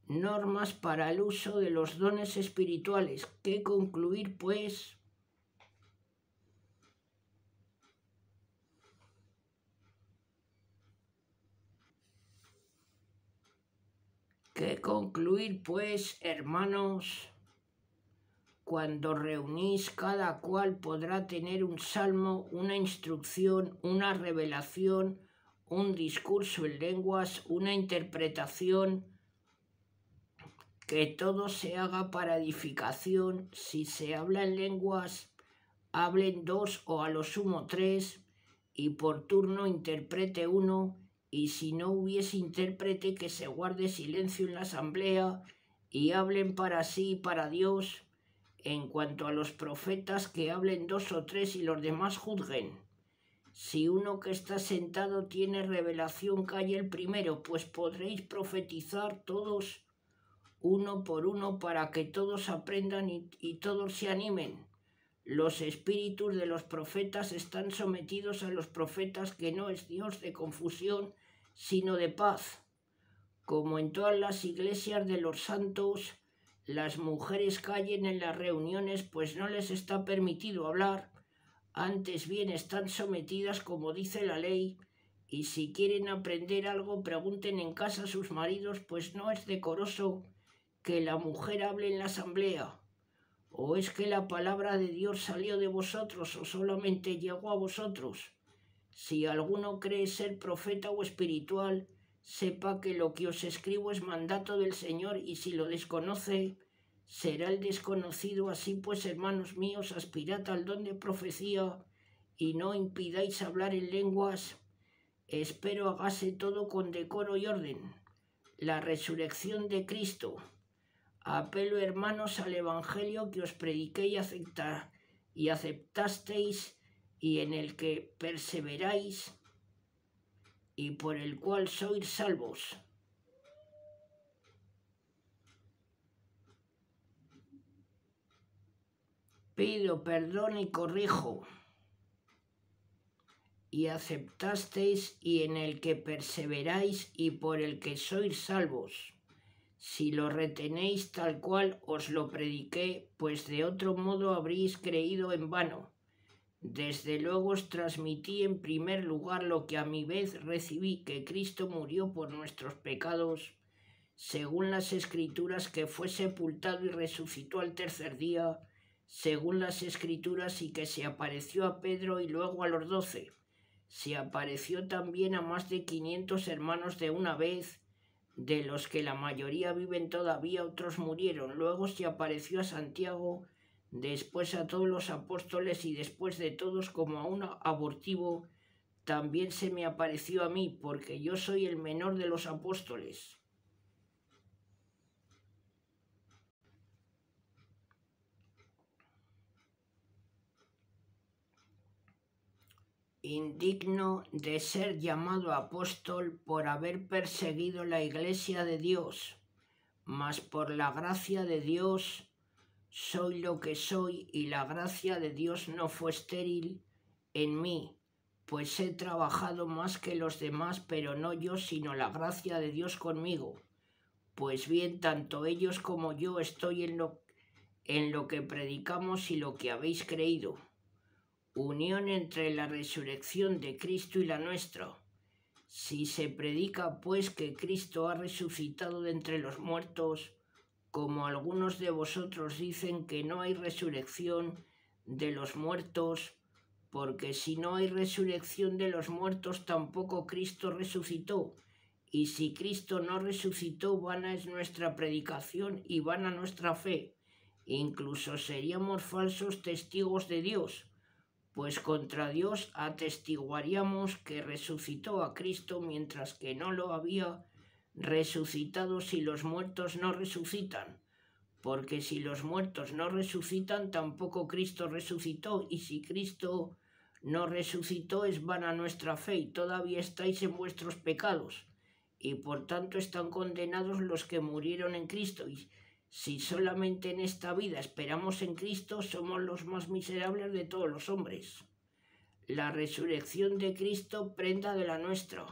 Normas para el uso de los dones espirituales. ¿Qué concluir, pues? ¿Qué concluir, pues, hermanos? Cuando reunís, cada cual podrá tener un salmo, una instrucción, una revelación, un discurso en lenguas, una interpretación, que todo se haga para edificación. Si se habla en lenguas, hablen 2 o a lo sumo 3, y por turno interprete uno, y si no hubiese intérprete, que se guarde silencio en la asamblea y hablen para sí y para Dios. En cuanto a los profetas, que hablen 2 o 3 y los demás juzguen. Si uno que está sentado tiene revelación, calle el primero, pues podréis profetizar todos uno por uno para que todos aprendan y todos se animen. Los espíritus de los profetas están sometidos a los profetas, que no es Dios de confusión, sino de paz. Como en todas las iglesias de los santos, las mujeres callen en las reuniones, pues no les está permitido hablar, antes bien están sometidas como dice la ley, y si quieren aprender algo pregunten en casa a sus maridos, pues no es decoroso que la mujer hable en la asamblea. ¿O es que la palabra de Dios salió de vosotros o solamente llegó a vosotros? Si alguno cree ser profeta o espiritual, sepa que lo que os escribo es mandato del Señor, y si lo desconoce, será el desconocido. Así pues, hermanos míos, aspirad al don de profecía y no impidáis hablar en lenguas. Espero hágase todo con decoro y orden. La resurrección de Cristo. Apelo, hermanos, al Evangelio que os prediqué y aceptasteis, y en el que perseveráis, y por el cual sois salvos. Pido perdón y corrijo. Y aceptasteis, y en el que perseveráis, y por el que sois salvos. Si lo retenéis tal cual os lo prediqué, pues de otro modo habríais creído en vano. Desde luego os transmití en primer lugar lo que a mi vez recibí, que Cristo murió por nuestros pecados, según las Escrituras, que fue sepultado y resucitó al tercer día, según las Escrituras, y que se apareció a Pedro y luego a los 12. Se apareció también a más de 500 hermanos de una vez, de los que la mayoría viven todavía, otros murieron. Luego se apareció a Santiago, después a todos los apóstoles, y después de todos, como a un abortivo, también se me apareció a mí, porque yo soy el menor de los apóstoles. Indigno de ser llamado apóstol por haber perseguido la iglesia de Dios, mas por la gracia de Dios soy lo que soy, y la gracia de Dios no fue estéril en mí, pues he trabajado más que los demás, pero no yo, sino la gracia de Dios conmigo. Pues bien, tanto ellos como yo estoy en lo que predicamos y lo que habéis creído. Unión entre la resurrección de Cristo y la nuestra. Si se predica, pues, que Cristo ha resucitado de entre los muertos, como algunos de vosotros dicen que no hay resurrección de los muertos, porque si no hay resurrección de los muertos, tampoco Cristo resucitó. Y si Cristo no resucitó, vana es nuestra predicación y vana nuestra fe. Incluso seríamos falsos testigos de Dios, pues contra Dios atestiguaríamos que resucitó a Cristo mientras que no lo había resucitado si los muertos no resucitan. Porque si los muertos no resucitan, tampoco Cristo resucitó, y si Cristo no resucitó, es vana nuestra fe, y todavía estáis en vuestros pecados, y por tanto están condenados los que murieron en Cristo. Y si solamente en esta vida esperamos en Cristo, somos los más miserables de todos los hombres. La resurrección de Cristo prenda de la nuestra.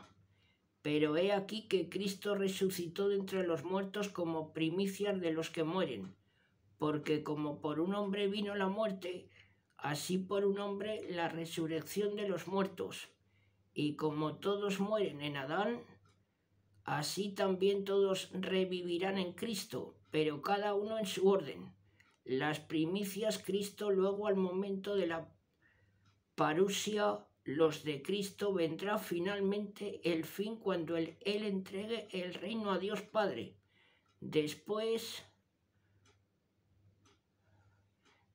Pero he aquí que Cristo resucitó de entre los muertos como primicias de los que mueren, porque como por un hombre vino la muerte, así por un hombre la resurrección de los muertos. Y como todos mueren en Adán, así también todos revivirán en Cristo, pero cada uno en su orden. Las primicias Cristo, luego al momento de la parusia, los de Cristo, vendrá finalmente el fin cuando Él entregue el reino a Dios Padre. Después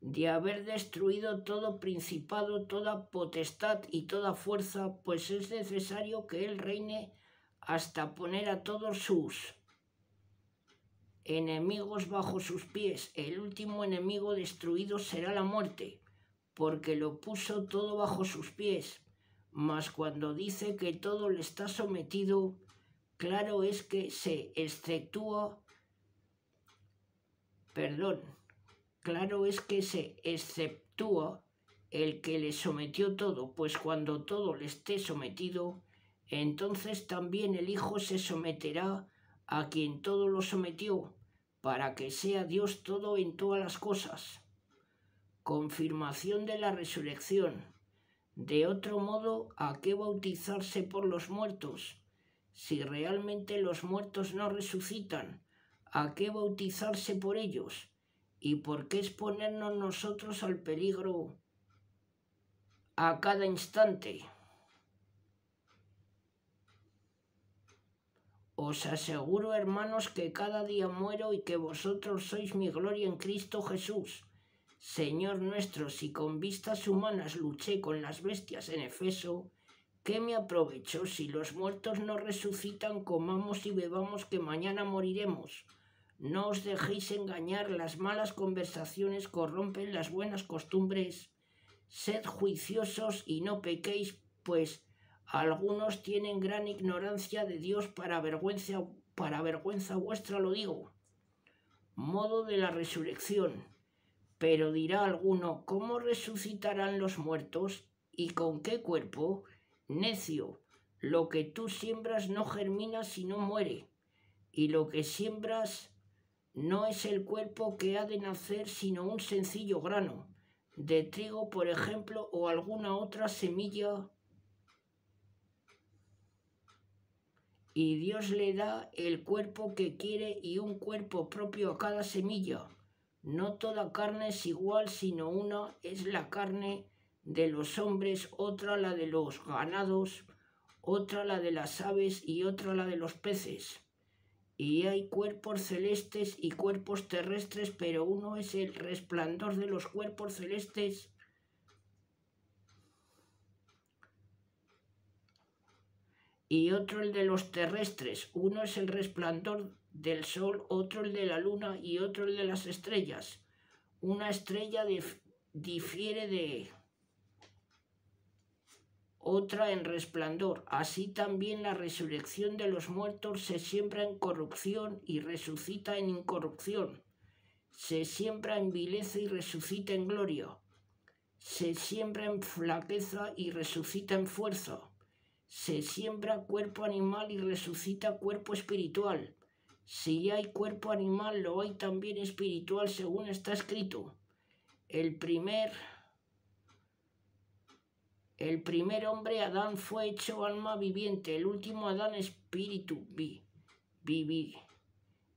de haber destruido todo principado, toda potestad y toda fuerza, pues es necesario que Él reine hasta poner a todos sus enemigos bajo sus pies. El último enemigo destruido será la muerte, porque lo puso todo bajo sus pies. Mas cuando dice que todo le está sometido, claro es que se exceptúa el que le sometió todo, pues cuando todo le esté sometido, entonces también el Hijo se someterá a quien todo lo sometió, para que sea Dios todo en todas las cosas. Confirmación de la resurrección. De otro modo, ¿a qué bautizarse por los muertos? Si realmente los muertos no resucitan, ¿a qué bautizarse por ellos? ¿Y por qué exponernos nosotros al peligro a cada instante? Os aseguro, hermanos, que cada día muero y que vosotros sois mi gloria en Cristo Jesús, Señor nuestro. Si con vistas humanas luché con las bestias en Efeso, ¿qué me aprovechó? Si los muertos no resucitan, comamos y bebamos, que mañana moriremos. No os dejéis engañar, las malas conversaciones corrompen las buenas costumbres. Sed juiciosos y no pequéis, pues algunos tienen gran ignorancia de Dios, para vergüenza vuestra lo digo. Modo de la resurrección. Pero dirá alguno, ¿cómo resucitarán los muertos? ¿Y con qué cuerpo? Necio, lo que tú siembras no germina sino muere, y lo que siembras no es el cuerpo que ha de nacer, sino un sencillo grano de trigo, por ejemplo, o alguna otra semilla, y Dios le da el cuerpo que quiere y un cuerpo propio a cada semilla. No toda carne es igual, sino una es la carne de los hombres, otra la de los ganados, otra la de las aves y otra la de los peces. Y hay cuerpos celestes y cuerpos terrestres, pero uno es el resplandor de los cuerpos celestes y otro el de los terrestres. Uno es el resplandor del sol, otro el de la luna y otro el de las estrellas. Una estrella difiere de otra en resplandor. Así también la resurrección de los muertos se siembra en corrupción y resucita en incorrupción. Se siembra en vileza y resucita en gloria. Se siembra en flaqueza y resucita en fuerza. Se siembra cuerpo animal y resucita cuerpo espiritual. Si hay cuerpo animal, lo hay también espiritual, según está escrito. El primer hombre, Adán, fue hecho alma viviente, el último Adán espíritu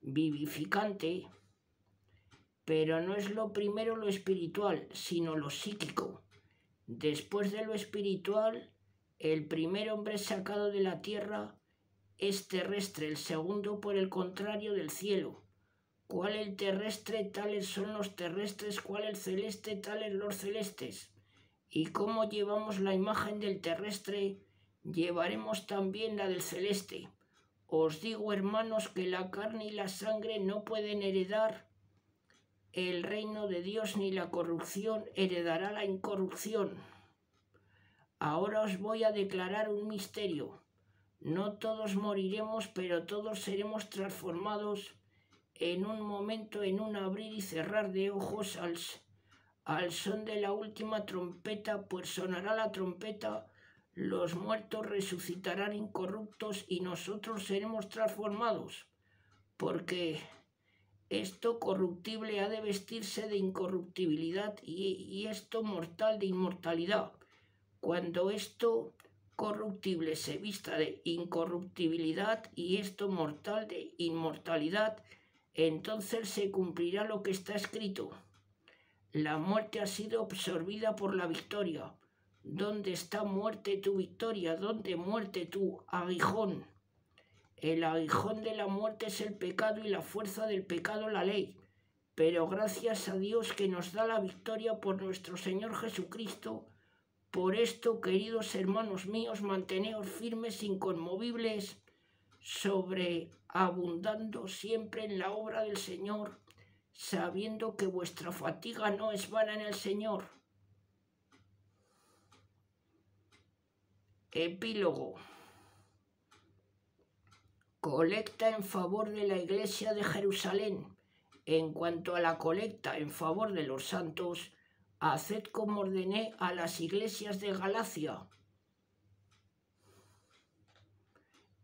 vivificante, pero no es lo primero lo espiritual, sino lo psíquico. Después de lo espiritual, el primer hombre sacado de la tierra es terrestre, el segundo, por el contrario, del cielo. Cuál el terrestre, tales son los terrestres, cuál el celeste, tales los celestes. Y como llevamos la imagen del terrestre, llevaremos también la del celeste. Os digo, hermanos, que la carne y la sangre no pueden heredar el reino de Dios, ni la corrupción heredará la incorrupción. Ahora os voy a declarar un misterio. No todos moriremos, pero todos seremos transformados en un momento, en un abrir y cerrar de ojos, al son de la última trompeta, pues sonará la trompeta, los muertos resucitarán incorruptos y nosotros seremos transformados, porque esto corruptible ha de vestirse de incorruptibilidad y esto mortal de inmortalidad. Cuando esto corruptible se vista de incorruptibilidad y esto mortal de inmortalidad, entonces se cumplirá lo que está escrito. La muerte ha sido absorbida por la victoria. ¿Dónde está, muerte, tu victoria? ¿Dónde, muerte, tu aguijón? El aguijón de la muerte es el pecado y la fuerza del pecado la ley. Pero gracias a Dios que nos da la victoria por nuestro Señor Jesucristo. Por esto, queridos hermanos míos, manteneos firmes, inconmovibles, sobreabundando siempre en la obra del Señor, sabiendo que vuestra fatiga no es vana en el Señor. Epílogo. Colecta en favor de la Iglesia de Jerusalén. En cuanto a la colecta en favor de los santos, haced como ordené a las iglesias de Galacia.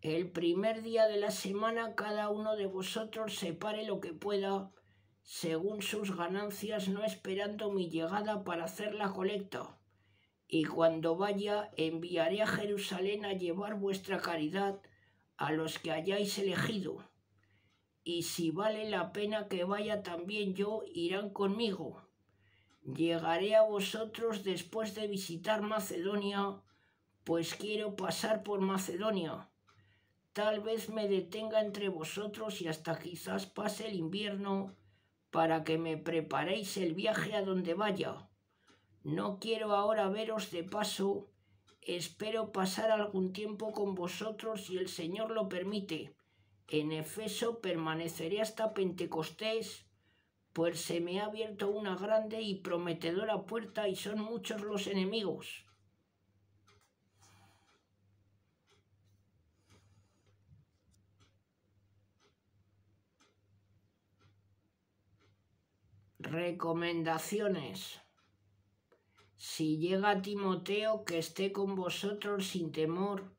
El primer día de la semana cada uno de vosotros separe lo que pueda, según sus ganancias, no esperando mi llegada para hacer la colecta. Y cuando vaya, enviaré a Jerusalén a llevar vuestra caridad a los que hayáis elegido. Y si vale la pena que vaya también yo, irán conmigo. Llegaré a vosotros después de visitar Macedonia, pues quiero pasar por Macedonia. Tal vez me detenga entre vosotros y hasta quizás pase el invierno para que me preparéis el viaje a donde vaya. No quiero ahora veros de paso, espero pasar algún tiempo con vosotros si el Señor lo permite. En Efeso permaneceré hasta Pentecostés, pues se me ha abierto una grande y prometedora puerta y son muchos los enemigos. Recomendaciones. Si llega Timoteo, que esté con vosotros sin temor,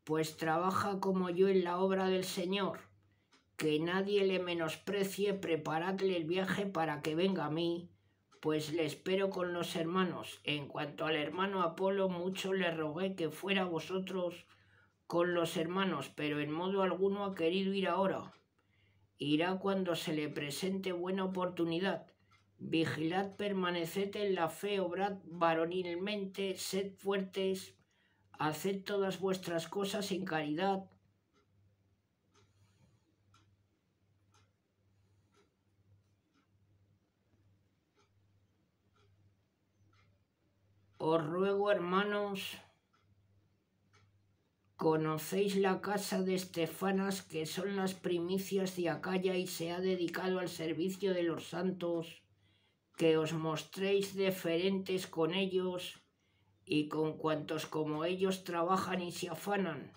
pues trabaja como yo en la obra del Señor. Que nadie le menosprecie, preparadle el viaje para que venga a mí, pues le espero con los hermanos. En cuanto al hermano Apolo, mucho le rogué que fuera vosotros con los hermanos, pero en modo alguno ha querido ir ahora. Irá cuando se le presente buena oportunidad. Vigilad, permaneced en la fe, obrad varonilmente, sed fuertes, haced todas vuestras cosas en caridad. Os ruego, hermanos, conocéis la casa de Estefanas, que son las primicias de Acaya y se ha dedicado al servicio de los santos, que os mostréis deferentes con ellos y con cuantos como ellos trabajan y se afanan.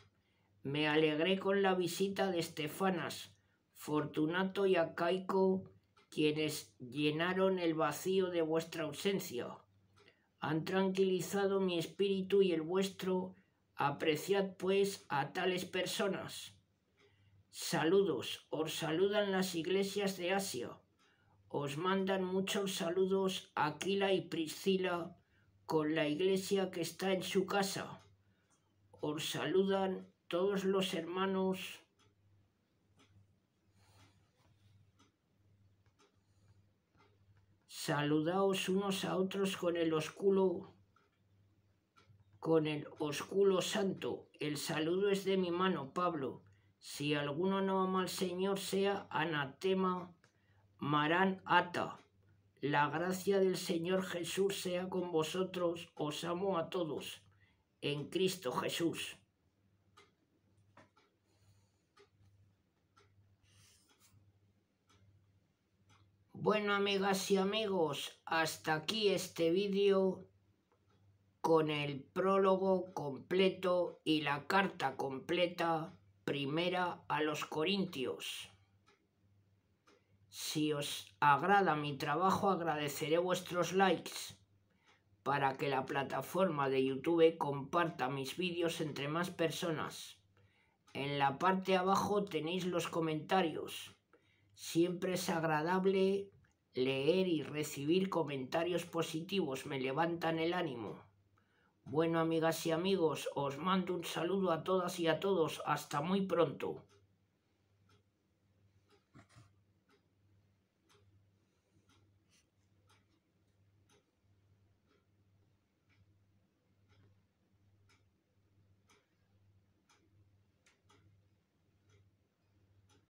Me alegré con la visita de Estefanas, Fortunato y Acaico, quienes llenaron el vacío de vuestra ausencia. Han tranquilizado mi espíritu y el vuestro. Apreciad, pues, a tales personas. Saludos. Os saludan las iglesias de Asia. Os mandan muchos saludos Aquila y Priscila con la iglesia que está en su casa. Os saludan todos los hermanos. Saludaos unos a otros con el ósculo santo. El saludo es de mi mano, Pablo. Si alguno no ama al Señor, sea anatema Marán Ata. La gracia del Señor Jesús sea con vosotros. Os amo a todos en Cristo Jesús. Bueno, amigas y amigos, hasta aquí este vídeo con el prólogo completo y la carta completa primera a los Corintios. Si os agrada mi trabajo, agradeceré vuestros likes para que la plataforma de YouTube comparta mis vídeos entre más personas. En la parte de abajo tenéis los comentarios. Siempre es agradable leer y recibir comentarios positivos, me levantan el ánimo. Bueno, amigas y amigos, os mando un saludo a todas y a todos. Hasta muy pronto.